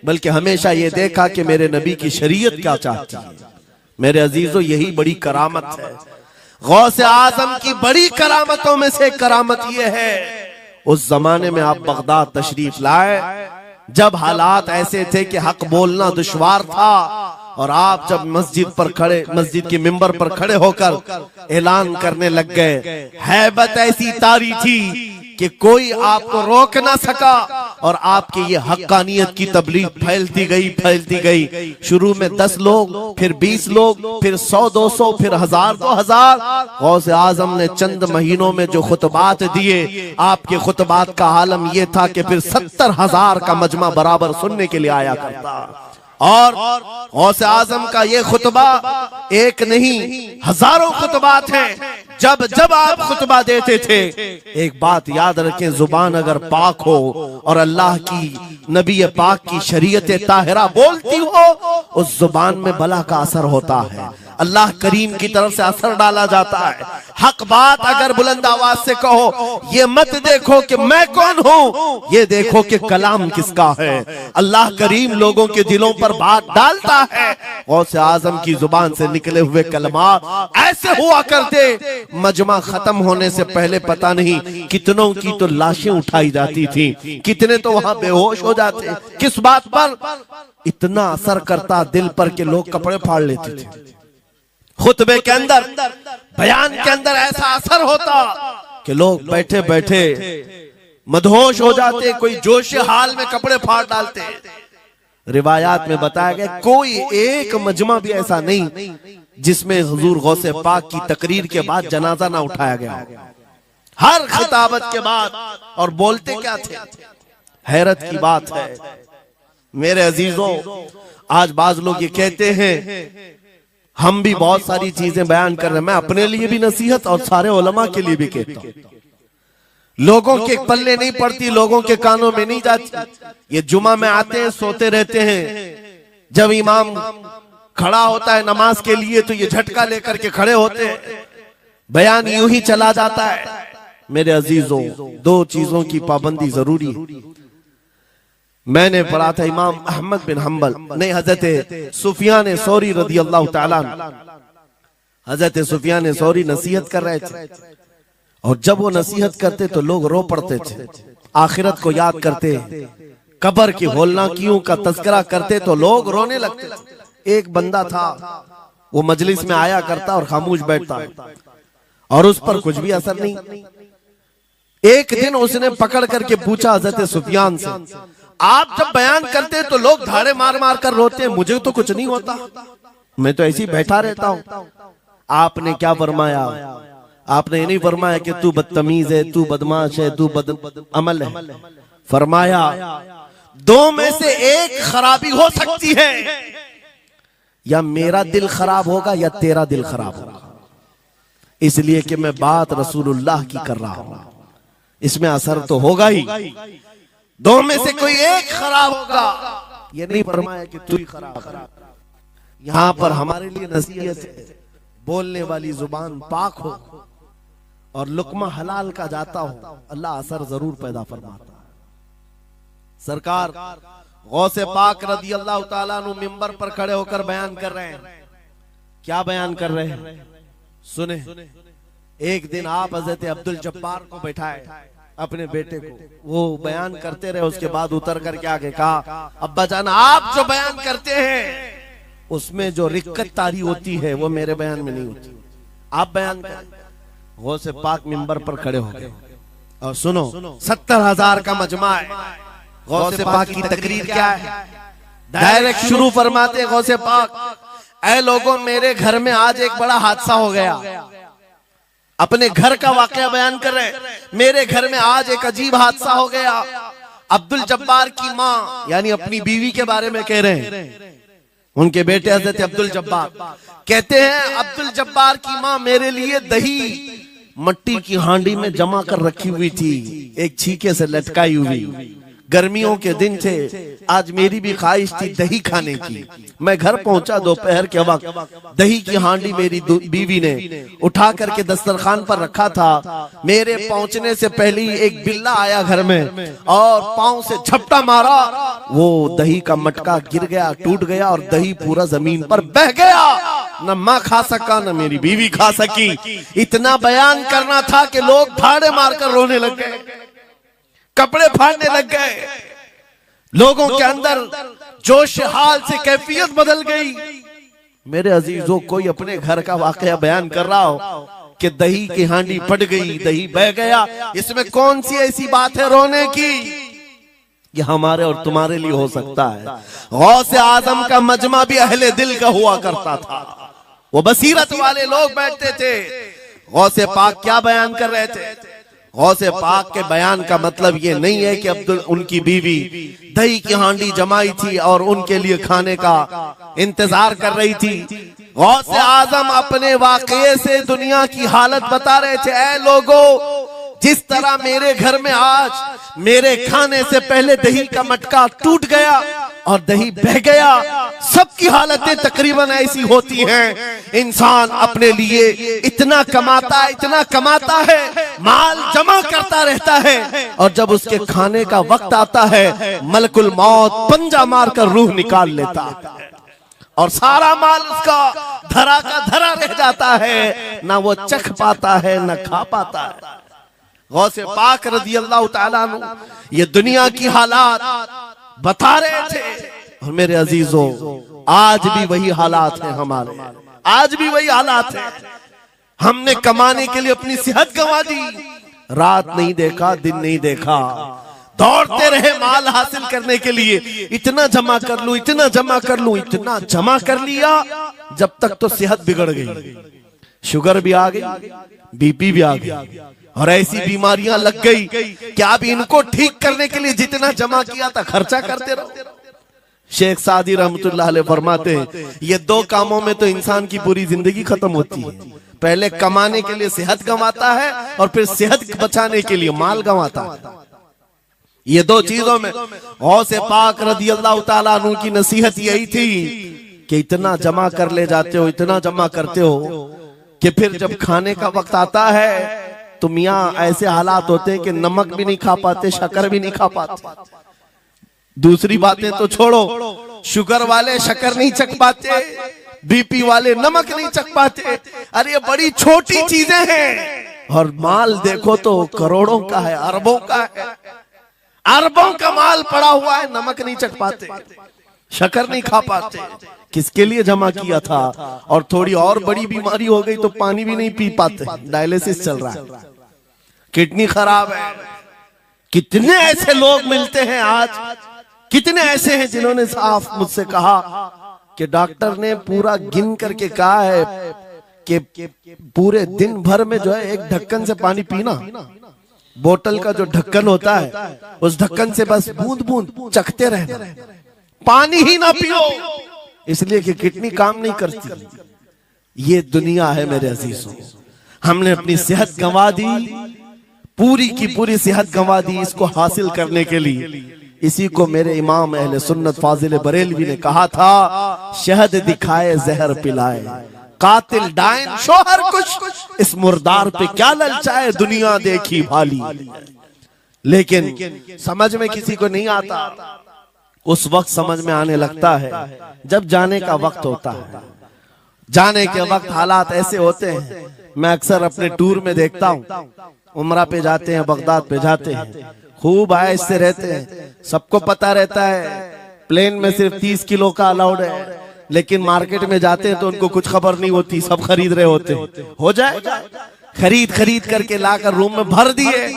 बल्कि हमेशा ये देखा कि मेरे नबी की शरीयत क्या चाहती है। मेरे अजीजों, यही बड़ी करामत है। गौसे आजम की बड़ी करामतों में से करामत ये है, उस जमाने में आप बगदाद तशरीफ लाए जब हालात ऐसे थे कि हक बोलना दुश्वार था, और आप जब मस्जिद के मिंबर पर खड़े होकर ऐलान करने लग गए, हैबत ऐसी तारी थी कि कोई आपको रोक ना सका, और आपकी ये हक्कानियत की तबलीग फैलती गई। शुरू में 10 लोग, फिर 20 लोग, फिर 100-200, फिर 1000-2000। गौसे आजम ने चंद महीनों में जो खुतबात दिए, आपके खुतबात का आलम यह था कि फिर 70,000 का मजमा बराबर सुनने के लिए आया करता। और गौसे आजम का ये खुतबा एक नहीं, हजारों खुतबात हैं। जब जब आप खुतबा देते थे, एक बात याद रखें, जुबान अगर पाक हो और अल्लाह की नबी पाक की शरीयत ताहिरा बोलती हो, उस जुबान में भला का असर होता है, अल्लाह करीम की तरफ से असर डाला जाता है। हक बात अगर बुलंद आवाज से कहो, ये मत देखो कि मैं कौन हूं, ये देखो कि कलाम किसका है। अल्लाह करीम लोगों के दिलों पर बात डालता है। गौसे आजम की जुबान से निकले हुए कलमात ऐसे हुआ करते, मजमा खत्म होने से पहले पता नहीं कितनों की तो लाशें उठाई जाती थी, कितने तो वहां बेहोश हो जाते। किस बात पर? इतना असर करता दिल पर कि लोग कपड़े फाड़ लेते थे। खुतबे के अंदर, बयान के अंदर ऐसा असर होता कि लोग बैठे बैठे मदहोश हो जाते, कोई जोश हाल में कपड़े फाड़ डालते। रिवायात में बताया गया कोई एक मजमा भी ऐसा नहीं जिसमें हुजूर गौसे पाक की तकरीर के बाद जनाजा ना उठाया गया। हर खिताबत के बाद, और बोलते क्या थे, हैरत की बात है मेरे अजीजों। आज बाज लोग ये कहते हैं हम भी बहुत सारी चीजें बयान कर रहे हैं, मैं अपने लिए भी नसीहत और सारे उलमा के लिए भी कहता हूं, लोगों के पल्ले नहीं पड़ती, लोगों के कानों में नहीं जाती। ये जुमा में आते हैं, सोते रहते हैं, जब इमाम खड़ा होता है नमाज के लिए तो ये झटका लेकर के खड़े होते हैं, बयान यूं ही चला जाता है। मेरे अजीजों, 2 चीजों की पाबंदी जरूरी है। मैंने पढ़ा था इमाम अहमद बिन हंबल ने हजरत सुफियान सौरी रदी अल्लाह ताला, हजरत सुफियान सौरी नसीहत कर रहे थे, और जब वो नसीहत करते तो लोग रो पड़ते थे, आखिरत को याद करते, कब्र की होलनाकियों का तज़किरा करते तो लोग रोने लगते थे। एक बंदा था, वो मजलिस में आया करता और खामोश बैठता, और उस पर कुछ भी असर नहीं। एक दिन उसने पकड़ करके पूछा हजरत सुफियान से, आप जब बयान करते तो लोग धाड़े मार मार कर रोते, मुझे तो कुछ नहीं होता, मैं तो ऐसे ही बैठा रहता हूं। आपने क्या फरमाया? आपने ये नहीं फरमाया कि तू बदतमीज है, तू बदमाश है, तू बद अमल है। फरमाया 2 में से एक खराबी हो सकती है, या मेरा दिल खराब होगा या तेरा दिल खराब होगा, इसलिए कि मैं बात रसूलुल्लाह की कर रहा हूं, इसमें असर तो होगा ही। 2 में से कोई एक खराब होगा, ये नहीं फरमाया कि तू ही खराब है। यहां पर हमारे लिए नसीहत है, बोलने वाली जुबान पाक हो और लुकमा हलाल का जाता हो, अल्लाह असर जरूर पैदा फरमाता है। सरकार गौसे पाक रदी अल्लाह ताला अन्हु मिंबर पर खड़े होकर बयान कर रहे हैं। क्या बयान कर रहे हैं? सुने, एक दिन आप हजरत अब्दुल जब्बार को बैठाए अपने बेटे को, वो बयान करते रहे, उसके बाद उतर करके आगे कहा, अब्बा जान आप जो बयान करते हैं उसमें जो रिक्कत तारी होती है वो मेरे बयान में नहीं होती, आप बयान करें। गौसे पाक मिंबर पर खड़े हो गए और सुनो, 70,000 का मजमा है। गौसे पाक की तकरीर क्या है? डायरेक्ट शुरू फरमाते गौसे पाक, ऐ लोगों मेरे घर में आज एक बड़ा हादसा हो गया। अपने घर का वाकया बयान कर रहे, मेरे घर में आज एक अजीब हादसा हो गया। अब्दुल जब्बार की माँ यानी अपनी बीवी के बारे में कह रहे हैं, उनके बेटे हजरत अब्दुल जब्बार कहते हैं, अब्दुल जब्बार की माँ मेरे लिए दही मट्टी की हांडी में जमा कर रखी हुई थी, एक छीके से लटकाई हुई। गर्मियों के दिन थे, आज मेरी भी ख्वाहिश थी दही खाने की। मैं घर पहुंचा दोपहर के वक्त, दही की हांडी मेरी बीवी ने उठा करके दस्तरखान पर रखा था। मेरे पहुंचने से पहले ही एक बिल्ला आया घर में और पांव से झपटा मारा, वो दही का मटका गिर गया, टूट गया और दही पूरा जमीन पर बह गया। न माँ खा सका न मेरी बीवी खा सकी। इतना बयान करना था कि लोग भाड़े मारकर रोने लग गए, कपड़े फाड़ने लग गए, लोगों के अंदर जोश हाल से कैफियत बदल गई। मेरे अजीजों, कोई अपने घर का वाकया बयान कर रहा हो कि दही की हांडी फट गई, दही बह गया, इसमें कौन सी ऐसी बात है रोने की? ये हमारे और तुम्हारे लिए हो सकता है। गौसे आजम का मजमा भी अहले दिल का हुआ करता था, वो बसीरत वाले लोग बैठते थे। गौसे पाक क्या बयान कर रहे थे? गौसे पाक के बयान का मतलब ये नहीं है कि अब्दुल उनकी बीवी दही की हांडी जमाई थी और उनके लिए खाने का इंतजार कर रही थी। गौसे आजम अपने वाकये से दुनिया की हालत बता रहे थे, ऐ लोगों, जिस तरह मेरे घर में आज मेरे खाने से पहले दही का मटका टूट गया और दही बह गया, सबकी हालतें तकरीबन ऐसी होती हैं। इंसान अपने लिए इतना कमाता है, माल जमा करता रहता है, और जब उसके खाने का वक्त आता है मलकुल मौत पंजा मारकर रूह निकाल लेता है और सारा माल उसका धरा का धरा रह जाता है, ना वो चख पाता है ना खा पाता है। गौसे पाक रज़ी अल्लाह ताला अन्हु ये दुनिया की हालात बता रहे थे, और मेरे अजीजों आज भी वही हालात हैं हमारे, आज भी वही हालात हैं। हमने कमाने के लिए अपनी सेहत गंवा दी, रात नहीं देखा, दिन नहीं देखा, दौड़ते रहे माल हासिल करने के लिए, इतना जमा कर लूं, इतना जमा कर लूं, इतना जमा कर लिया, जब तक तो सेहत बिगड़ गई, शुगर भी आ गई, बीपी भी आ गई, और ऐसी बीमारियां लग गई कि आप इनको ठीक करने के लिए जितना जमा किया था खर्चा करते रहो। शेख सादी रहमतुल्लाह अलैह फरमाते हैं, ये दो कामों में तो इंसान की पूरी जिंदगी खत्म होती है। पहले कमाने के लिए सेहत गंवाता है और फिर सेहत बचाने के लिए माल गंवाता है। ये दो चीजों में गौसे पाक रज़ी अल्लाह ताला अन्हु की नसीहत यही थी कि इतना जमा कर ले जाते हो, इतना जमा करते हो कि फिर जब खाने का वक्त आता है तो मियाँ ऐसे हालात होते हैं कि नमक भी नहीं खा पाते, शक्कर भी नहीं खा पाते। दूसरी बातें तो छोड़ो, शुगर वाले शक्कर नहीं चख पाते, बीपी वाले नमक नहीं चख पाते। अरे ये बड़ी छोटी चीजें हैं, और माल देखो तो करोड़ों का है, अरबों का है, अरबों का माल पड़ा हुआ है, नमक नहीं चख पाते, शक्कर नहीं खा पाते। किसके लिए जमा किया था? और थोड़ी और बड़ी बीमारी हो गई तो पानी भी नहीं पी पाते, डायलिसिस चल रहा है, किडनी खराब है। कितने ऐसे लोग मिलते हैं आज, कितने ऐसे हैं जिन्होंने साफ मुझसे कहा कि डॉक्टर ने पूरा गिन करके कहा है कि पूरे दिन भर में जो है एक ढक्कन से पानी पीना, बोतल का जो ढक्कन होता है उस ढक्कन से बस बूंद बूंद चखते रहना, पानी ही ना पियो, इसलिए कि किडनी काम नहीं करती। ये दुनिया है मेरे अजीजों, हमने अपनी सेहत गंवा दी, पूरी की पूरी सेहत गंवा दी इसको हासिल करने के लिए। इसी को मेरे इमाम अहले सुन्नत फाजिल बरेलवी ने कहा था, शहद दिखाए जहर पिलाए, कातिल डायन शोहर कुछ, इस मुर्दार पे क्या ललचाए, दुनिया देखी भाली। लेकिन समझ में किसी को नहीं आता, उस वक्त समझ में आने लगता है जब जाने का वक्त होता है। जाने के वक्त हालात ऐसे होते हैं मैं अक्सर अपने टूर में देखता हूँ, उमरा पे जाते हैं, बगदाद पे जाते हैं, खूब आयश से रहते हैं, सबको पता रहता है प्लेन में सिर्फ 30 किलो का अलाउड है, लेकिन मार्केट में जाते हैं तो उनको कुछ खबर नहीं होती, सब खरीद रहे होते हैं। हो जाए खरीद करके लाकर रूम में भर दिए,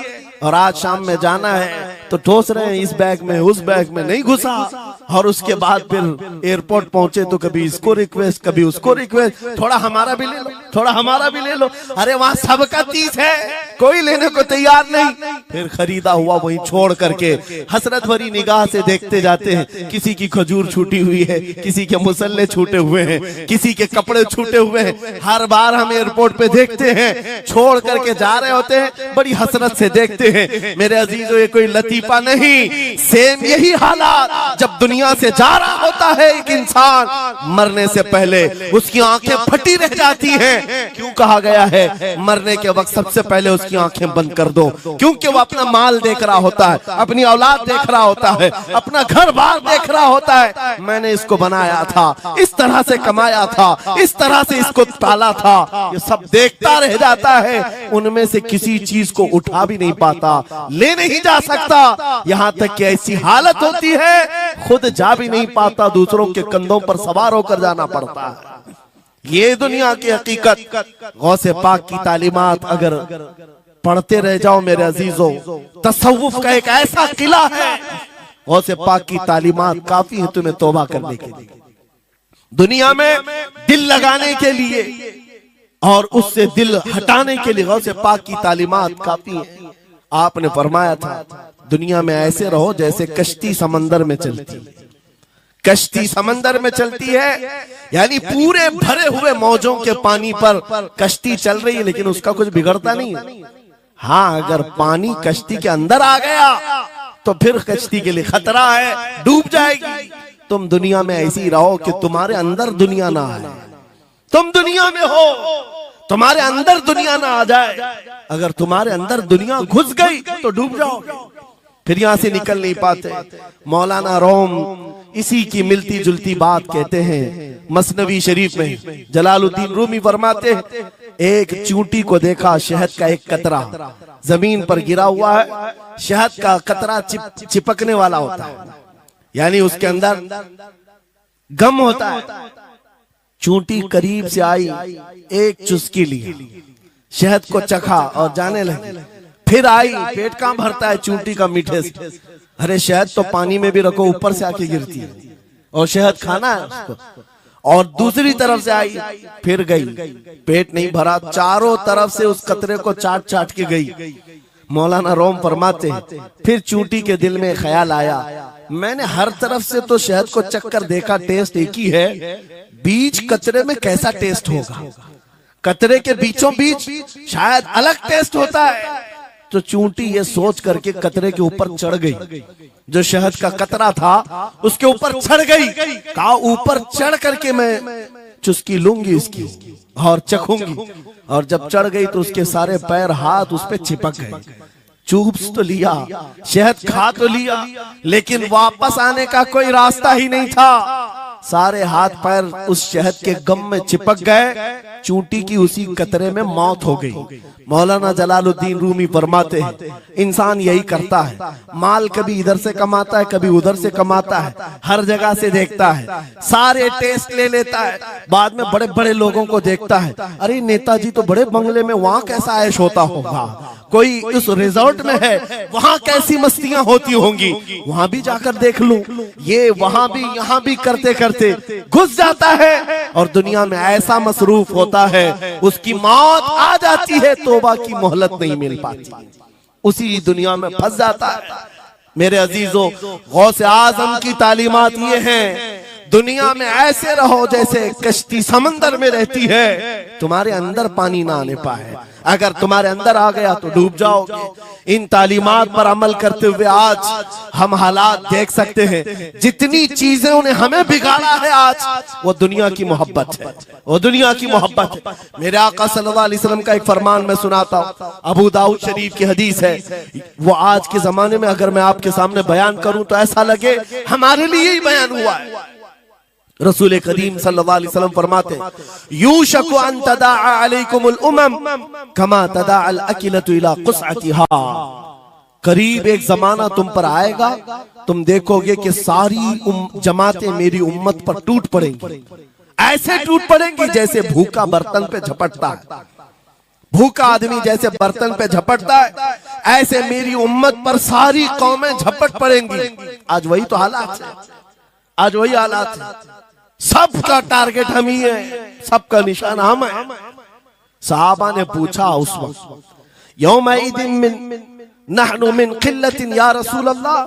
और आज शाम में जाना है तो ठोस रहे हैं इस बैग में उस बैग में, नहीं घुसा। और उसके बाद फिर एयरपोर्ट पहुंचे तो कभी इसको रिक्वेस्ट कभी उसको रिक्वेस्ट, थोड़ा हमारा भी ले लो, थोड़ा हमारा भी ले लो। अरे वहां सबका 30 है, कोई लेने को तैयार नहीं। फिर खरीदा हुआ वहीं छोड़ करके हसरत भरी निगाह से देखते जाते हैं। किसी की खजूर छूटी हुई है, किसी के मुसल्ले छूटे हुए हैं, किसी के कपड़े छूटे हुए हैं। हर बार हम एयरपोर्ट पे देखते हैं, छोड़ करके जा रहे होते हैं, बड़ी हसरत से देखते हैं। मेरे अजीजों, ये कोई लतीफा नहीं, सेम यही हालात जब दुनिया से जा रहा होता है एक इंसान, मरने से पहले उसकी आंखें फटी रह जाती हैं। क्यों कहा गया है मरने के वक्त सबसे पहले उसकी आंखें बंद कर दो? क्योंकि वो अपना माल देख रहा होता है, अपनी औलाद देख रहा होता है, अपना घर बार देख रहा होता है। मैंने इसको बनाया था, इस तरह से कमाया था, इस तरह से इसको पाला था, ये सब देखता रह जाता है। उनमें से किसी चीज को उठा भी नहीं पाता, ले नहीं जा सकता। यहाँ तक कि ऐसी हालत होती है खुद जा भी नहीं पाता, दूसरों के कंधों पर सवार होकर जाना पड़ता है। ये दुनिया की हकीकत। गौसे पाक की तालीमात अगर पढ़ते रह जाओ मेरे अजीजों, तसव्वुफ का एक ऐसा किला है। गौसे पाक की तालीमात काफी है तुम्हें तौबा करने के लिए, दुनिया में दिल लगाने के लिए और उससे दिल हटाने के लिए। गौसे पाक की तालीमात काफी है। आपने फरमाया था दुनिया में ऐसे रहो जैसे कश्ती समंदर में चलती। कश्ती समंदर में चलती है यानी पूरे भरे हुए मौजों के पानी पर कश्ती चल रही है, लेकिन उसका कुछ बिगड़ता नहीं है। हाँ, अगर पानी कश्ती के अंदर आ गया तो फिर कश्ती के लिए खतरा है, डूब जाएगी। तुम दुनिया में ऐसी रहो कि तुम्हारे अंदर दुनिया ना आए। तुम दुनिया में हो, तुम्हारे अंदर दुनिया ना आ जाए। अगर तुम्हारे अंदर दुनिया घुस गई तो डूब जाओगे, फिर यहां से निकल नहीं पाते। मौलाना रोम इसी की मिलती जुलती बात कहते हैं मसनवी शरीफ में। जलालुद्दीन रूमी फरमाते हैं, एक चूंटी को देखा, शहद का एक कतरा जमीन पर गिरा हुआ है। शहद का कतरा चिपकने वाला होता है, यानी उसके अंदर गम होता है। चूंटी करीब से आई, एक चुस्की ली, शहद को चखा और जाने लगी। फिर आई, पेट कहां भरता है चूंटी का मीठे से। अरे शहद तो पानी में भी रखो ऊपर से आके गिरती है, और शहद खाना है उसको। और दूसरी तरफ से आई, फिर गई, पेट नहीं भरा, चारों तरफ से उस कतरे को चाट चाट के गई। मौलाना रोम फरमाते हैं, फिर चूंटी के दिल में ख्याल आया, मैंने हर तरफ से तो शहद को चक्कर देखा, टेस्ट एक ही है, बीच कतरे में कैसा टेस्ट होगा? कतरे के बीचों बीच शायद अलग टेस्ट होता है। तो चूंटी ये सोच करके कतरे के ऊपर चढ़ गई, जो शहद का कतरा था उसके ऊपर चढ़ गई। कहा ऊपर चढ़ करके मैं चुस्की लूंगी इसकी और चखूंगी। और जब चढ़ गई तो उसके सारे पैर हाथ उस पे चिपक गए। चूप्स तो लिया, शहद खा तो लिया, लेकिन वापस आने का कोई रास्ता ही नहीं था। सारे हाथ पैर उस शहद के गम में चिपक गए। चूंटी की उसी कतरे में मौत हो गई। मौलाना जलालुद्दीन रूमी फरमाते हैं, इंसान यही करता है, माल कभी इधर से कमाता है, कभी उधर से कमाता है, हर जगह से देखता है, सारे टेस्ट ले लेता है, बाद में बड़े बड़े लोगों को देखता है, अरे नेताजी तो बड़े बंगले में, वहां कैसा ऐश होता होगा, कोई उस रिजॉर्ट में है, वहां कैसी मस्तियां होती होंगी, वहां भी जाकर देख लूं। ये वहां भी यहाँ भी करते करते घुस जाता है और दुनिया में ऐसा मसरूफ होता है, उसकी मौत आ जाती है, तौबा की मोहलत नहीं मिल पाती, उसी दुनिया में फंस जाता है। मेरे अजीजों, गौसे आजम की तालीमात ये हैं, दुनिया में ऐसे रहो जैसे कश्ती समंदर में रहती है, तुम्हारे अंदर पानी ना आने पाए। अगर तुम्हारे अंदर आ गया तो डूब जाओगे। इन तालीमात पर अमल करते हुए आज हम हालात देख सकते हैं। जितनी चीजें उन्हें हमें बिगाड़ा है आज, वो दुनिया की मोहब्बत है, वो दुनिया की मोहब्बत है। मेरे आका सल्लल्लाहु अलैहि वसल्लम का एक फरमान मैं सुनाता हूँ, अबू दाऊद शरीफ की हदीस है। वो आज के जमाने में अगर मैं आपके सामने बयान करूं तो ऐसा लगे हमारे लिए ही बयान हुआ है। रसूल करीम सल्लल्लाहु अलैहि वसल्लम फरमाते यूशकु अन तदाअ अलैकुमुल उमम कमा तदाअल अकिलतु इला कुसअतिहा। करीब एक जमाना तुम पर आएगा, तुम देखोगे कि सारी जमातें मेरी उम्मत पर टूट पड़ेंगी, ऐसे टूट पड़ेंगी जैसे भूखा बर्तन पे झपटता है। भूखा आदमी जैसे बर्तन पे झपटता है, ऐसे मेरी उम्मत पर सारी कौमें झपट पड़ेंगी। आज वही तो हालात है, आज वही हालात है। सबका टारगेट हम ही है, सबका निशान हम है। सहाबा ने पूछा उस वक्त, यौमइदिन मिन नहनु मिन किल्लतिन या रसूल अल्लाह,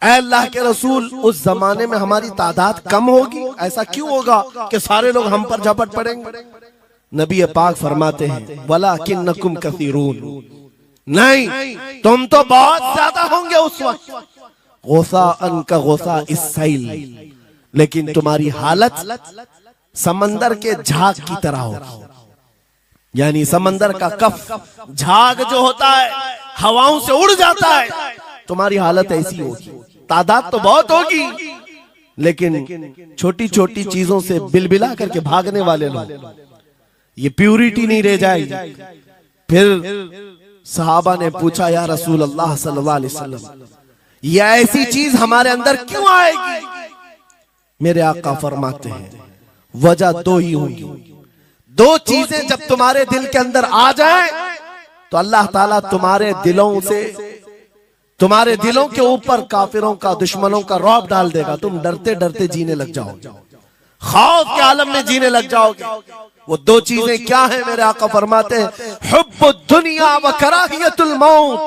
ऐ अल्लाह के रसूल उस जमाने में हमारी तादाद कम होगी, ऐसा क्यों होगा कि सारे लोग हम पर झपट पड़ेंगे? नबी पाक फरमाते हैं वलाकिन्नकुम कसीरून, नहीं तुम तो बहुत ज्यादा होंगे उस वक्त, गुसाअन का गुसा इस्सैल, लेकिन तुम्हारी हालत समंदर के झाग की तरह होगी। यानी समंदर का कफ झाग जो होता है हवाओं से उड़ जाता है, तुम्हारी हालत ऐसी होगी। तादाद तो बहुत होगी, लेकिन छोटी छोटी चीजों से बिलबिला करके भागने वाले लोग, ये प्यूरिटी नहीं रह जाएगी। फिर सहाबा ने पूछा या रसूल अल्लाह सल्लल्लाहु अलैहि वसल्लम, ये ऐसी चीज हमारे अंदर क्यों आएगी? मेरे आका फरमाते हैं वजह दो ही होंगी, दो चीजें जब तुम्हारे दिल के अंदर आ जाए तो अल्लाह ताला तुम्हारे दिलों के ऊपर काफिरों का, दुश्मनों का रौब डाल देगा। तुम डरते डरते जीने लग जाओगे, खौफ के आलम में जीने लग जाओगे। वो दो चीजें क्या है? मेरे आका फरमाते हैं हुब्बुद दुनिया व कराहियतुल मौत,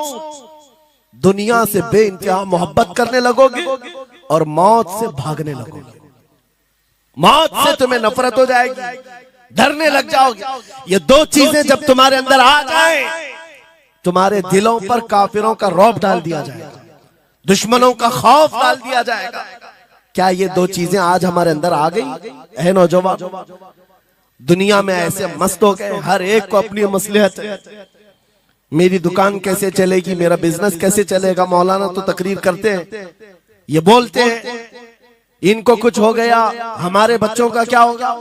दुनिया से बेइंतहा मोहब्बत करने लगोगे और मौत से भागने लगोगे। मौत से तुम्हें नफरत हो जाएगी, डरने लग जाओगे। ये दो चीजें जब तुम्हारे अंदर आ जाए, तुम्हारे दिलों पर काफिरों का रौब डाल दिया जाएगा, दुश्मनों का खौफ डाल दिया जाएगा। क्या ये दो चीजें आज हमारे अंदर आ गई? है नौजवान, दुनिया में ऐसे मस्त हो गए, हर एक को अपनी मसलहत है। मेरी दुकान कैसे चलेगी, मेरा बिजनेस कैसे चलेगा। मौलाना तो तकरीर करते हैं, ये बोलते हैं इनको कुछ हो गया, हमारे बच्चों का क्या होगा।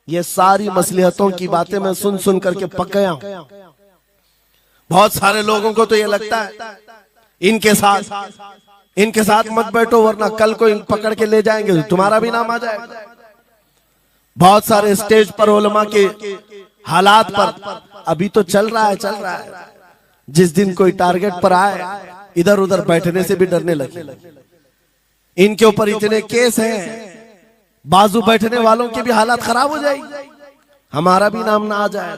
ये सारी मसलहतों की बातें मैं सुन सुन करके पक गया हूं। बहुत सारे लोगों को तो ये लगता है इनके साथ मत बैठो वरना कल को पकड़ के ले जाएंगे तो तुम्हारा भी नाम आ जाएगा। बहुत सारे स्टेज पर उलमा के हालात पर अभी तो चल रहा है। जिस दिन कोई टारगेट पर आए इधर उधर बैठने से भी डरने लगे। इनके ऊपर इतने केस हैं, बाजू बैठने वालों के भी हालात खराब हो जाएगी, हमारा भी नाम ना आ जाए।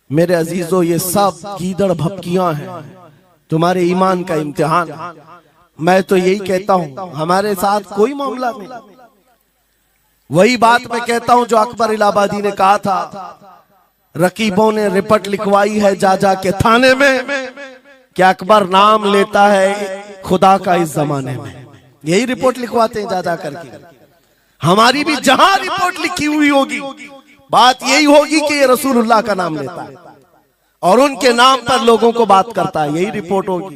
मेरे अजीजों, ये सब गीदड़ भपकियां हैं, तुम्हारे ईमान का इम्तिहान। मैं तो यही कहता हूं हमारे साथ कोई मामला नहीं। वही बात मैं कहता हूं जो अकबर इलाहाबादी ने कहा था, रकीबों ने रिपोर्ट लिखवाई है जा जा के थाने में कि अकबर नाम लेता है खुदा का इस जमाने में। यही रिपोर्ट लिखवाते हैं जा जा करके। हमारी भी जहां रिपोर्ट लिखी हुई होगी बात यही होगी कि ये रसूलुल्लाह का नाम लेता है और उनके नाम पर लोगों को बात करता है, यही रिपोर्ट होगी।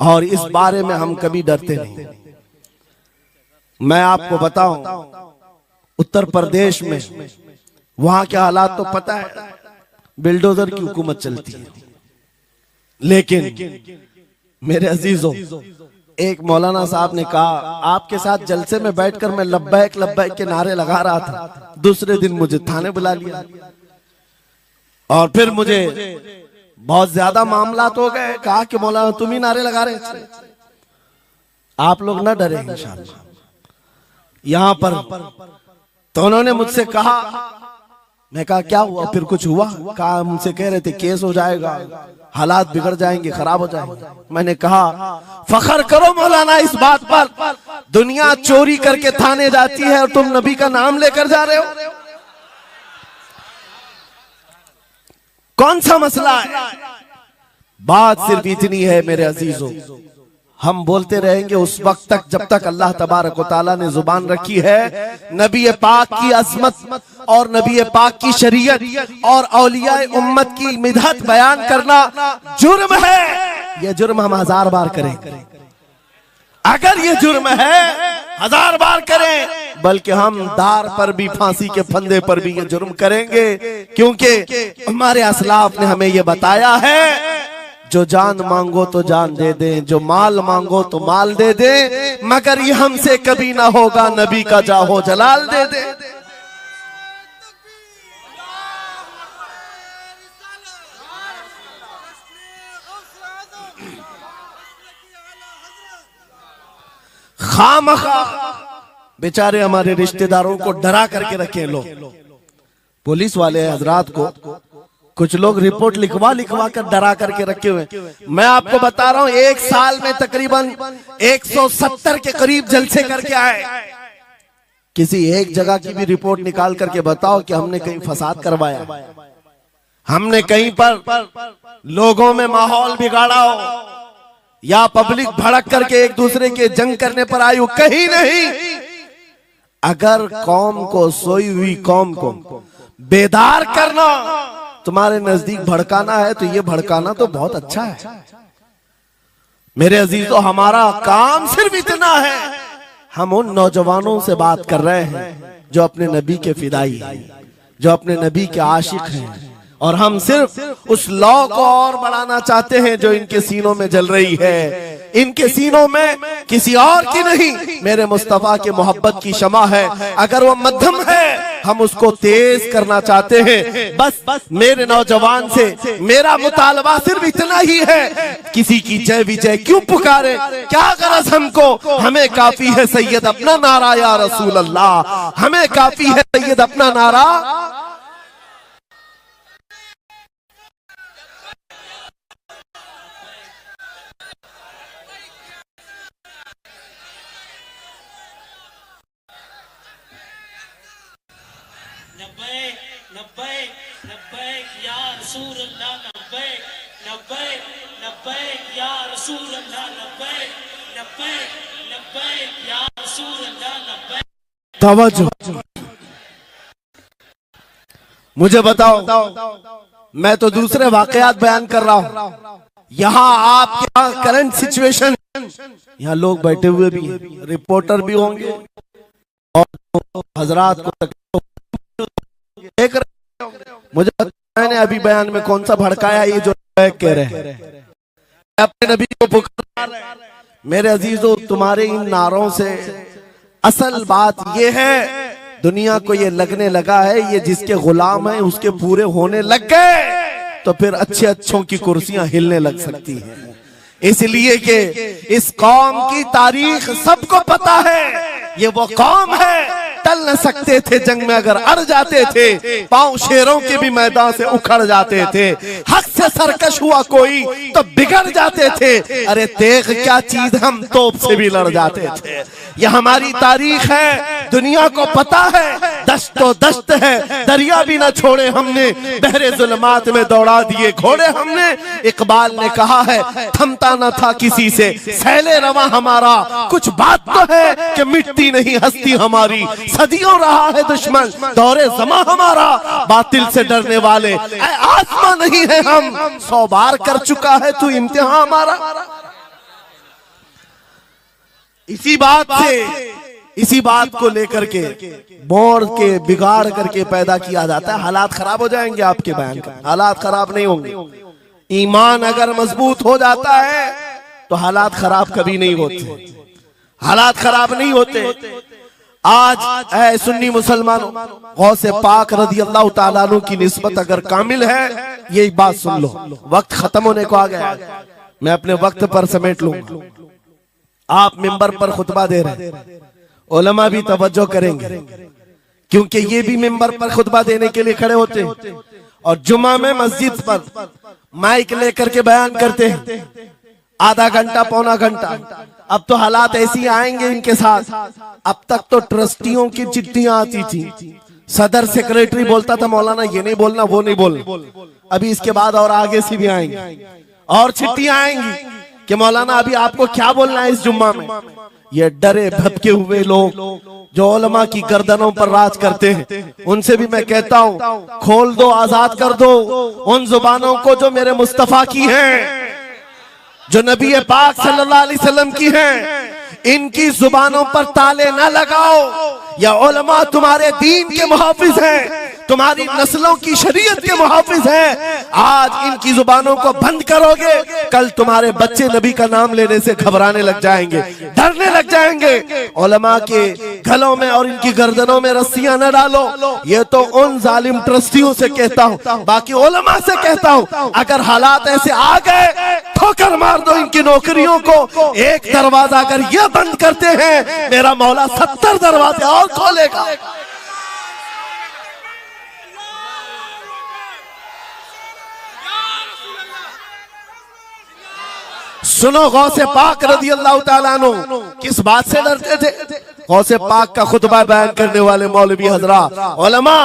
और इस बारे में हम कभी डरते नहीं। मैं आपको बताऊं उत्तर प्रदेश में वहां के हालात तो पता है, बिल्डोजर की हुकूमत चलती है। लेकिन मेरे अजीजों, एक मौलाना साहब ने कहा आपके साथ जलसे में बैठकर मैं लब्बैक लब्बैक के नारे लगा रहा था, दूसरे दिन मुझे थाने बुला लिया और फिर मुझे बहुत ज्यादा मामलात हो गए। कहा कि मौलाना तुम ही नारे लगा रहे थे। आप लोग ना डरे इंशाअल्लाह। यहां पर तो उन्होंने मुझसे कहा, मैं कहा क्या हुआ, फिर कुछ हुआ? कहा मुझसे कह रहे थे केस हो जाएगा, हालात बिगड़ जाएंगे, खराब हो जाएंगे। मैंने कहा फखर करो मौलाना इस बात पर, दुनिया चोरी करके थाने जाती है और तुम नबी का नाम लेकर जा रहे हो। कौन सा मसला है? बात सिर्फ इतनी है मेरे अजीजों, हम बोलते रहेंगे उस वक्त तक जब तक अल्लाह तबारक व तआला ने जुबान रखी है। नबी पाक की अजमत और नबी पाक की शरीयत और औलियाए उम्मत की मिदहत बयान करना जुर्म है। यह जुर्म हम 1000 बार करें, अगर ये जुर्म है 1000 बार करें, बल्कि हम दार पर भी, फांसी के फंदे पर भी ये जुर्म करेंगे, क्योंकि हमारे असलाफ ने हमें ये बताया है, जो जान मांगो तो जान दे दें, जो माल मांगो तो माल दे दें, मगर ये हमसे कभी ना होगा नबी का जाहो जलाल दे दे। खामखा बेचारे हमारे रिश्तेदारों को डरा करके रखे लोग, पुलिस वाले हजरात को कुछ लोग रिपोर्ट लिखवा लिखवा कर डरा करके रखे हुए। मैं आपको बता रहा हूं, एक साल में तकरीबन 170 के करीब जलसे करके आए। किसी एक जगह की भी रिपोर्ट निकाल करके बताओ कि हमने कहीं फसाद करवाया, हमने कहीं पर लोगों में माहौल बिगाड़ा हो, या पब्लिक भड़क करके एक दूसरे के जंग करने पर आई हो, कहीं नहीं। अगर कौम को, सोई हुई कौम को बेदार करना तुम्हारे नजदीक भड़काना है, तो ये भड़काना तो बहुत अच्छा है मेरे अजीजों। हमारा काम सिर्फ इतना है, हम उन नौजवानों से बात कर रहे हैं जो अपने नबी के फिदाई हैं, जो अपने नबी के आशिक हैं, और हम सिर्फ उस लौ को और बढ़ाना चाहते हैं जो इनके सीनों में जल रही है। इनके सीनों में किसी और की नहीं, मेरे मुस्तफा के मोहब्बत की शमा है। अगर वो मध्यम है, हम उसको तेज करना चाहते हैं। बस मेरे नौजवान से मेरा मुतालबा सिर्फ इतना ही है, किसी की जय विजय क्यों पुकारे, क्या गरज हमको, हमें काफी है सैयद अपना नारा या रसूल अल्लाह, हमें काफी है सैयद अपना नारा। तवज्जो, मुझे बताओ, मैं तो दूसरे वाकयात बयान कर रहा हूं, यहाँ आपके करंट सिचुएशन, यहाँ लोग बैठे हुए भी हैं, रिपोर्टर भी होंगे और हजरात को देख रहे होंगे। मुझे मैंने अभी बयान में कौन सा भड़काया, ये जो कह रहे हैं अपने नबी को पुकार रहे हैं। मेरे अजीजों, तुम्हारे इन नारों से असल बात ये है, दुनिया को ये लगने लगा है ये जिसके गुलाम है उसके पूरे होने लग गए, तो फिर अच्छे अच्छों की कुर्सियां हिलने लग सकती हैं। इसलिए कि इस कौम की तारीख सबको पता है, ये वो कौम है, टल न सकते थे जंग में, अगर अड़ जाते थे पांव शेरों के भी मैदान से उखड़ जाते थे, हक से सरकश हुआ कोई तो बिगड़ जाते थे, अरे तेग क्या चीज, हम तोप से भी लड़ जाते थे। ये हमारी तारीख है, दुनिया को पता है, दस्तो दस्त है, दरिया भी न छोड़े हमने, बहरे जुल्मात में दौड़ा दिए घोड़े हमने। इकबाल ने कहा है, थमता न था किसी से सैले रवा हमारा, कुछ बात तो है कि मिटती नहीं हस्ती हमारी, सदियों रहा है दुश्मन दौरे जमा हमारा, बातिल से डरने वाले आसमां नहीं है हम, 100 बार कर चुका है तू इम्तिहान हमारा। इसी बात को लेकर के बोर्ड के बिगाड़ करके पैदा किया जाता है। हालात खराब हो जाएंगे आपके बयान का, हालात खराब नहीं होंगे। ईमान अगर मजबूत हो जाता है तो हालात खराब कभी नहीं होते, हालात खराब नहीं होते। आज ऐ सुन्नी मुसलमानों, गौसे पाक रज़ी अल्लाह ताला अन्हु की निस्बत अगर कामिल है, ये बात सुन लो, वक्त खत्म होने को आ गया, मैं अपने वक्त पर समेट लूंगा। आप मिंबर पर खुतबा दे रहे हैं, उलमा भी तवज्जो करेंगे, क्योंकि ये भी मिंबर पर खुतबा देने के लिए खड़े होते हैं और जुमा में मस्जिद पर माइक लेकर के बयान करते हैं, आधा घंटा पौना घंटा। अब तो हालात ऐसी आएंगे इनके साथ। अब तक तो ट्रस्टियों की चिट्ठियां आती थी, सदर सेक्रेटरी बोलता था मौलाना ये नहीं बोलना वो नहीं बोलना, अभी इसके बाद और आगे से भी आएंगे और चिट्ठियां आएंगी कि मौलाना अभी आपको क्या बोलना है इस जुम्मा में। ये डरे भटके हुए लोग जो उलमा की गर्दनों पर राज करते हैं, उनसे भी मैं कहता हूं, खोल दो, आजाद कर दो उन जुबानों को जो मेरे मुस्तफा की हैं, जो नबी पाक सल्लल्लाहु अलैहि वसल्लम की हैं। इनकी जुबानों पर ताले ना लगाओ। या उलमा तुम्हारे दीन के मुहाफिज हैं, तुम्हारी नस्लों की शरीयत के मुहाफिज हैं। आज इनकी जुबानों को बंद करोगे, कल तुम्हारे बच्चे नबी का नाम लेने से घबराने लग जाएंगे, डरने लग जाएंगे। उलमा के गलों में और इनकी गर्दनों में रस्सियां न डालो। ये तो उन जालिम ट्रस्टियों से कहता हूं, बाकी उलमा से कहता हूं, अगर हालात ऐसे आ गए ठोकर मार दो इनकी नौकरियों को। एक दरवाजा अगर ये बंद करते हैं, मेरा मौला 70 दरवाजे और खोलेगा। सुनो, गौसे पाक रज़ी अल्लाह ताला अन्हु किस बात से डरते थे? गौसे पाक का खुतबा बयान करने वाले मौलवी हजरात, उलमा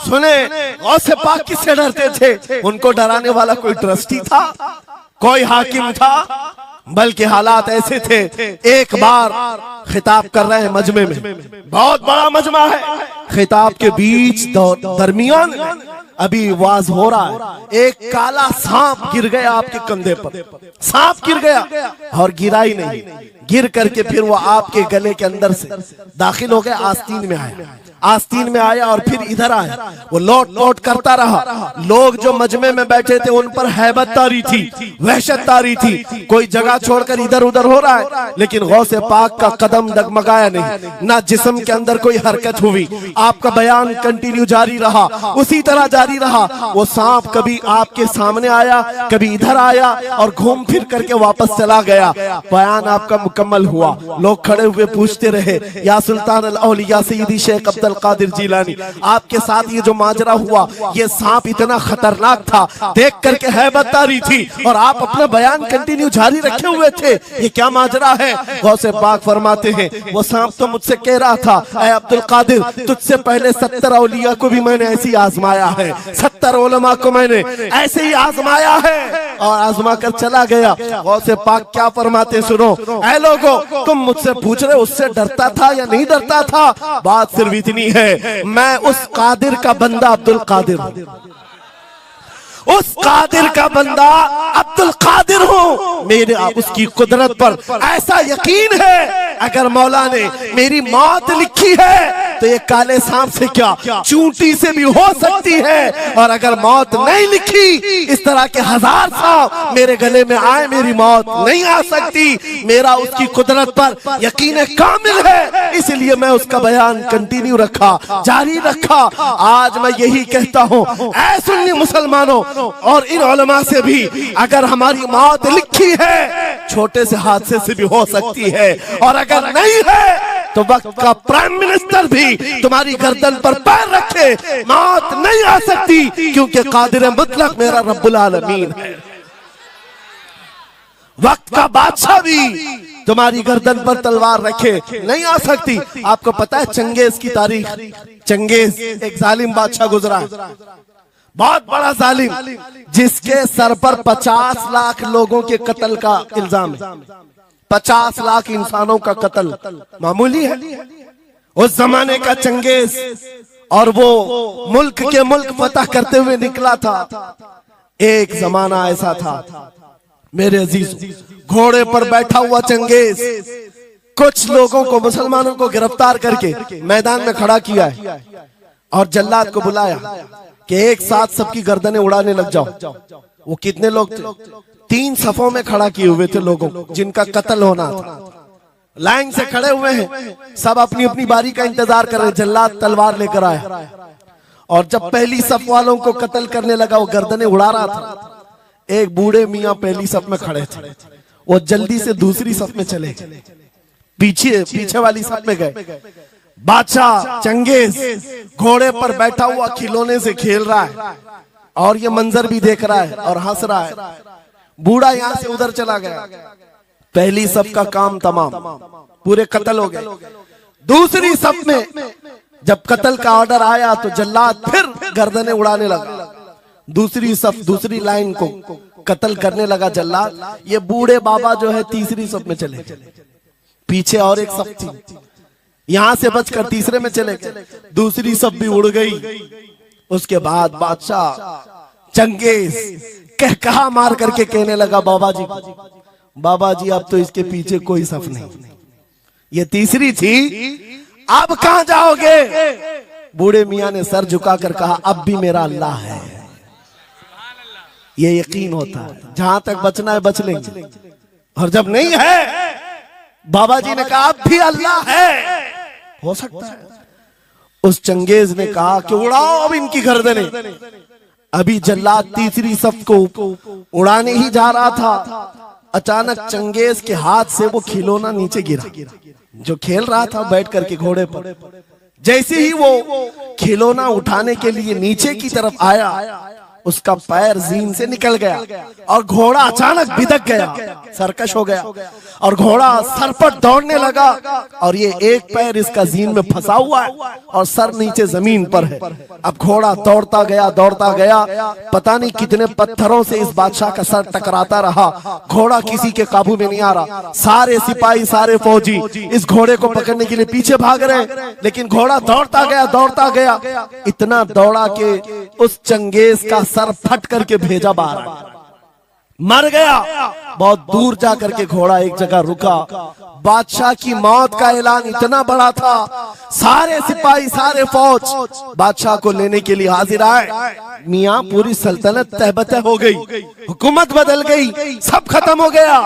सुने, गौसे पाक किससे डरते थे? उनको डराने वाला कोई ट्रस्टी था, कोई हाकिम था? बल्कि हालात ऐसे थे, एक बार खिताब कर रहे हैं मजमे में, बहुत बड़ा मजमा है, खिताब के बीच दरमियान अभी वाज हो रहा है, एक काला सांप गिर गया आपके कंधे पर। सांप गिर गया और गिरा ही नहीं, गिर करके फिर वो आपके गले के अंदर से दाखिल हो गया, आस्तीन में आया, आस्तीन में आया और फिर इधर आया। वो लौट लौट करता रहा। लोग जो मजमे में बैठे थे उन पर हैबत तारी थी, वहशत तारी थी। कोई जगह छोड़कर इधर उधर हो रहा है, लेकिन गौसे पाक का कदम डगमगाया नहीं, ना जिस्म के अंदर कोई हरकत हुई। आपका बयान कंटिन्यू जारी रहा, उसी तरह जारी रहा। वो सांप कभी आपके सामने आया, कभी इधर आया और घूम फिर करके वापस चला गया। बयान आपका मुकम्मल हुआ। लोग खड़े हुए पूछते रहे, या सुल्तान अल औलिया सय्यदी शेख अब्दुल कादिर जिलानी, आपके साथ ये जो माजरा हुआ, ये सांप इतना खतरनाक था, देख करके हैबत तारी थी और आप अपना बयान कंटिन्यू जारी रखे हुए थे, ये क्या माजरा है? गौसे पाक फरमाते हैं, वो सांप तो मुझसे कह रहा था, ऐ अब्दुल कादिर, तुझसे पहले 70 औलिया को भी मैंने ऐसे ही आजमाया है, 70 उलमा को मैंने ऐसे ही आजमाया है और आजमा कर चला गया। गौसे पाक क्या फरमाते सुनो, ऐ लोगो, तुम मुझसे पूछ रहे उससे डरता था या नहीं डरता था? बात सिर्फ इतनी है, मैं उस कादिर का बंदा अब्दुल कादिर हूं, उस कादिर का बंदा अब्दुल कादिर हूं। मेरे उसकी कुदरत पर ऐसा यकीन है, अगर मौला ने मेरी मौत लिखी है तो ये काले सांप से क्या, चूंटी से भी हो सकती है। और अगर मौत नहीं लिखी, इस तरह के 1000 सांप मेरे गले में आए, मेरी मौत नहीं आ सकती। मेरा उसकी कुदरत पर यकीन कामिल है, इसलिए मैं उसका बयान कंटिन्यू रखा, जारी रखा। आज मैं यही कहता हूं, ऐ सुन्नी मुसलमानों और इन उलमा से भी, अगर हमारी मौत लिखी है, छोटे से हादसे से भी हो सकती है, और अगर नहीं है तो वक्त का प्राइम मिनिस्टर भी तुम्हारी गर्दन पर पैर रखे, मौत नहीं आ सकती, क्योंकि कादिर मुतलक मेरा रब्बुल आलमीन है। वक्त का बादशाह भी तुम्हारी गर्दन पर तलवार रखे, नहीं आ सकती। आपको पता है चंगेज की तारीख? चंगेज एक जालिम बादशाह गुजरा है, बहुत बड़ा जालिम, जिसके सर पर 50 लाख लोगों के कत्ल का इल्जाम है। 50 लाख इंसानों का कत्ल मामूली है? उस जमाने का चंगेज, और वो मुल्क के मुल्क फतह करते हुए निकला था। एक जमाना ऐसा था मेरे अजीज, घोड़े पर बैठा हुआ चंगेज कुछ लोगों को, मुसलमानों को गिरफ्तार करके मैदान में खड़ा किया है और जल्लाद को बुलाया कि एक साथ सबकी गर्दनें उड़ाने लग जाओ। वो कितने लोग थे? 3 सफों में खड़ा किए हुए थे लोगों जिनका कत्ल होना था। लाइन से खड़े हुए हैं, सब अपनी अपनी बारी का इंतजार कर रहे। जल्लाद तलवार लेकर आया और जब पहली सफ वालों को कत्ल करने लगा, वो गर्दनें उड़ा रहा था। एक बूढ़े मियाँ पहली सफ में खड़े थे, वो जल्दी से दूसरी सफ में चले, पीछे वाली सफ में गए। बादशाह चंगेज घोड़े पर बैठा हुआ खिलौने से खेल रहा है और ये मंजर भी देख रहा है और हंस रहा है। बूढ़ा यहाँ से उधर चला गया, पहली सफ का काम तमाम, पूरे कत्ल हो गए। दूसरी सफ में जब कत्ल का ऑर्डर आया तो जल्लाद फिर गर्दनें उड़ाने लगा। दूसरी सफ, दूसरी लाइन को कत्ल करने लगा जल्लाद। ये बूढ़े बाबा जो है तीसरी सफ में चले, पीछे और एक सफ थी, यहां से बचकर तीसरे में चले गए। दूसरी सफ भी उड़ गई। उसके बाद बादशाह चंगेज कहा मार करके कहने लगा, बाबा जी अब तो इसके पीछे कोई सफ नहीं, ये तीसरी थी। अब कहां जाओगे? बूढ़े मियां ने सर झुकाकर कहा, अब भी मेरा अल्लाह है। ये यकीन होता है, जहां तक बचना है बच लेंगे, और जब नहीं है, बाबा जी ने कहा अब भी अल्लाह है, हो सकता है। उस चंगेज ने कहा कि उड़ाओ अब इनकी गर्दनें। अभी जल्लाद तीसरी सफ को उड़ाने ही जा रहा था, अचानक चंगेज के हाथ से वो खिलौना नीचे गिरा, जो खेल रहा था बैठ करके घोड़े पर। जैसे ही वो खिलौना उठाने के लिए नीचे की तरफ आया, उसका पैर जीन से निकल गया और घोड़ा अचानक बिदक गया, सरकश हो गया, और घोड़ा सर पर दौड़ने लगा, और ये एक पैर इसका जीन में फंसा हुआ है और सर नीचे जमीन पर है। अब घोड़ा दौड़ता गया, पता नहीं कितने पत्थरों से इस बादशाह का सर टकराता रहा। घोड़ा किसी के काबू में नहीं आ रहा। सारे सिपाही, सारे फौजी इस घोड़े को पकड़ने के लिए पीछे भाग रहे, लेकिन घोड़ा दौड़ता गया, इतना दौड़ा कि उस चंगेज का सर फट करके भेजा बाहर, मर गया। बहुत दूर जाकर के घोड़ा एक जगह रुका। बादशाह की मौत का ऐलान इतना बड़ा था, सारे सिपाही, सारे फौज बादशाह को लेने के लिए हाजिर आए। मियां पूरी सल्तनत तहबतह हो गई, हुकूमत बदल गई, सब खत्म हो गया,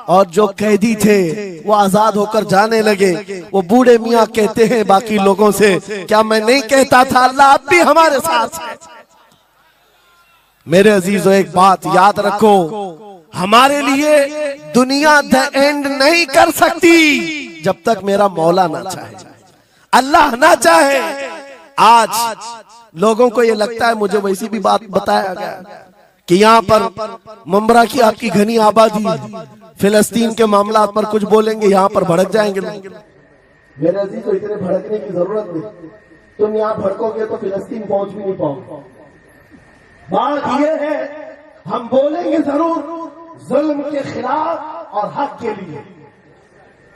और जो कैदी थे वो आजाद होकर जाने लगे। वो बूढ़े मियां कहते हैं बाकी लोगों से, क्या मैं नहीं कहता था अल्लाह अब भी हमारे साथ है? मेरे अजीजों, एक बात याद रखो, हमारे लिए दुनिया द एंड नहीं कर सकती जब तक मेरा मौला ना चाहे, अल्लाह ना चाहे। आज लोगों को ये लगता है, मुझे वैसी भी बात बताया गया कि यहाँ पर मुंबरा की आपकी घनी आबादी है, फिलिस्तीन के मामला पर कुछ बोलेंगे यहाँ पर भड़क जाएंगे लोग। मेरे अजीजों, इतने भड़कने की जरूरत नहीं, तुम यहाँ भड़कोगे तो फिलिस्तीन पहुंच भी नहीं पाओगे। बात यह है, हम बोलेंगे जरूर जुल्म के खिलाफ और हक के लिए,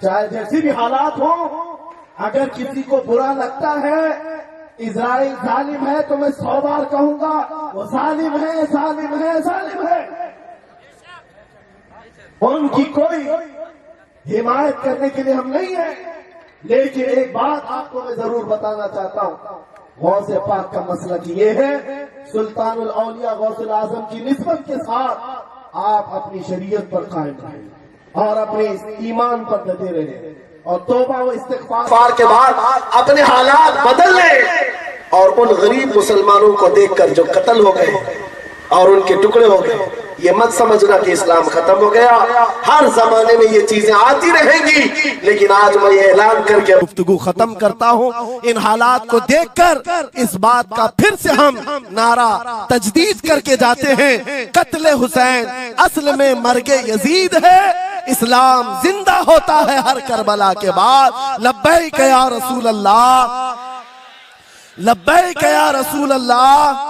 चाहे जैसी भी हालात हो। अगर किसी को बुरा लगता है इजराइल जालिम है, तो मैं 100 बार कहूंगा वो जालिम है, जालिम है, जालिम है। उनकी कोई हिमायत करने के लिए हम नहीं है, लेकिन एक बात आपको मैं जरूर बताना चाहता हूं, गौसे पाक का मसला ये है, सुल्तानुल औलिया गौसुल आजम की निस्बत के साथ आप अपनी शरीयत पर कायम रहें और अपने ईमान पर डटे रहें, और तौबा व इस्तिग़फ़ार के बाद अपने हालात बदल लें। और उन गरीब मुसलमानों को देखकर जो कत्ल हो गए और उनके टुकड़े हो गए, ये मत समझना कि इस्लाम खत्म हो गया। हर जमाने में ये चीजें आती रहेंगी, लेकिन आज मैं ये ऐलान करके गुफ्तगू खत्म करता हूँ। इन हालात को देखकर इस बात का फिर से हम नारा तजदीद करके जाते हैं, कत्ले हुसैन असल में मर्गे यजीद है, इस्लाम जिंदा होता है हर करबला के बाद। लब्बैक या रसूल अल्लाह, लब्बैक या रसूल अल्लाह।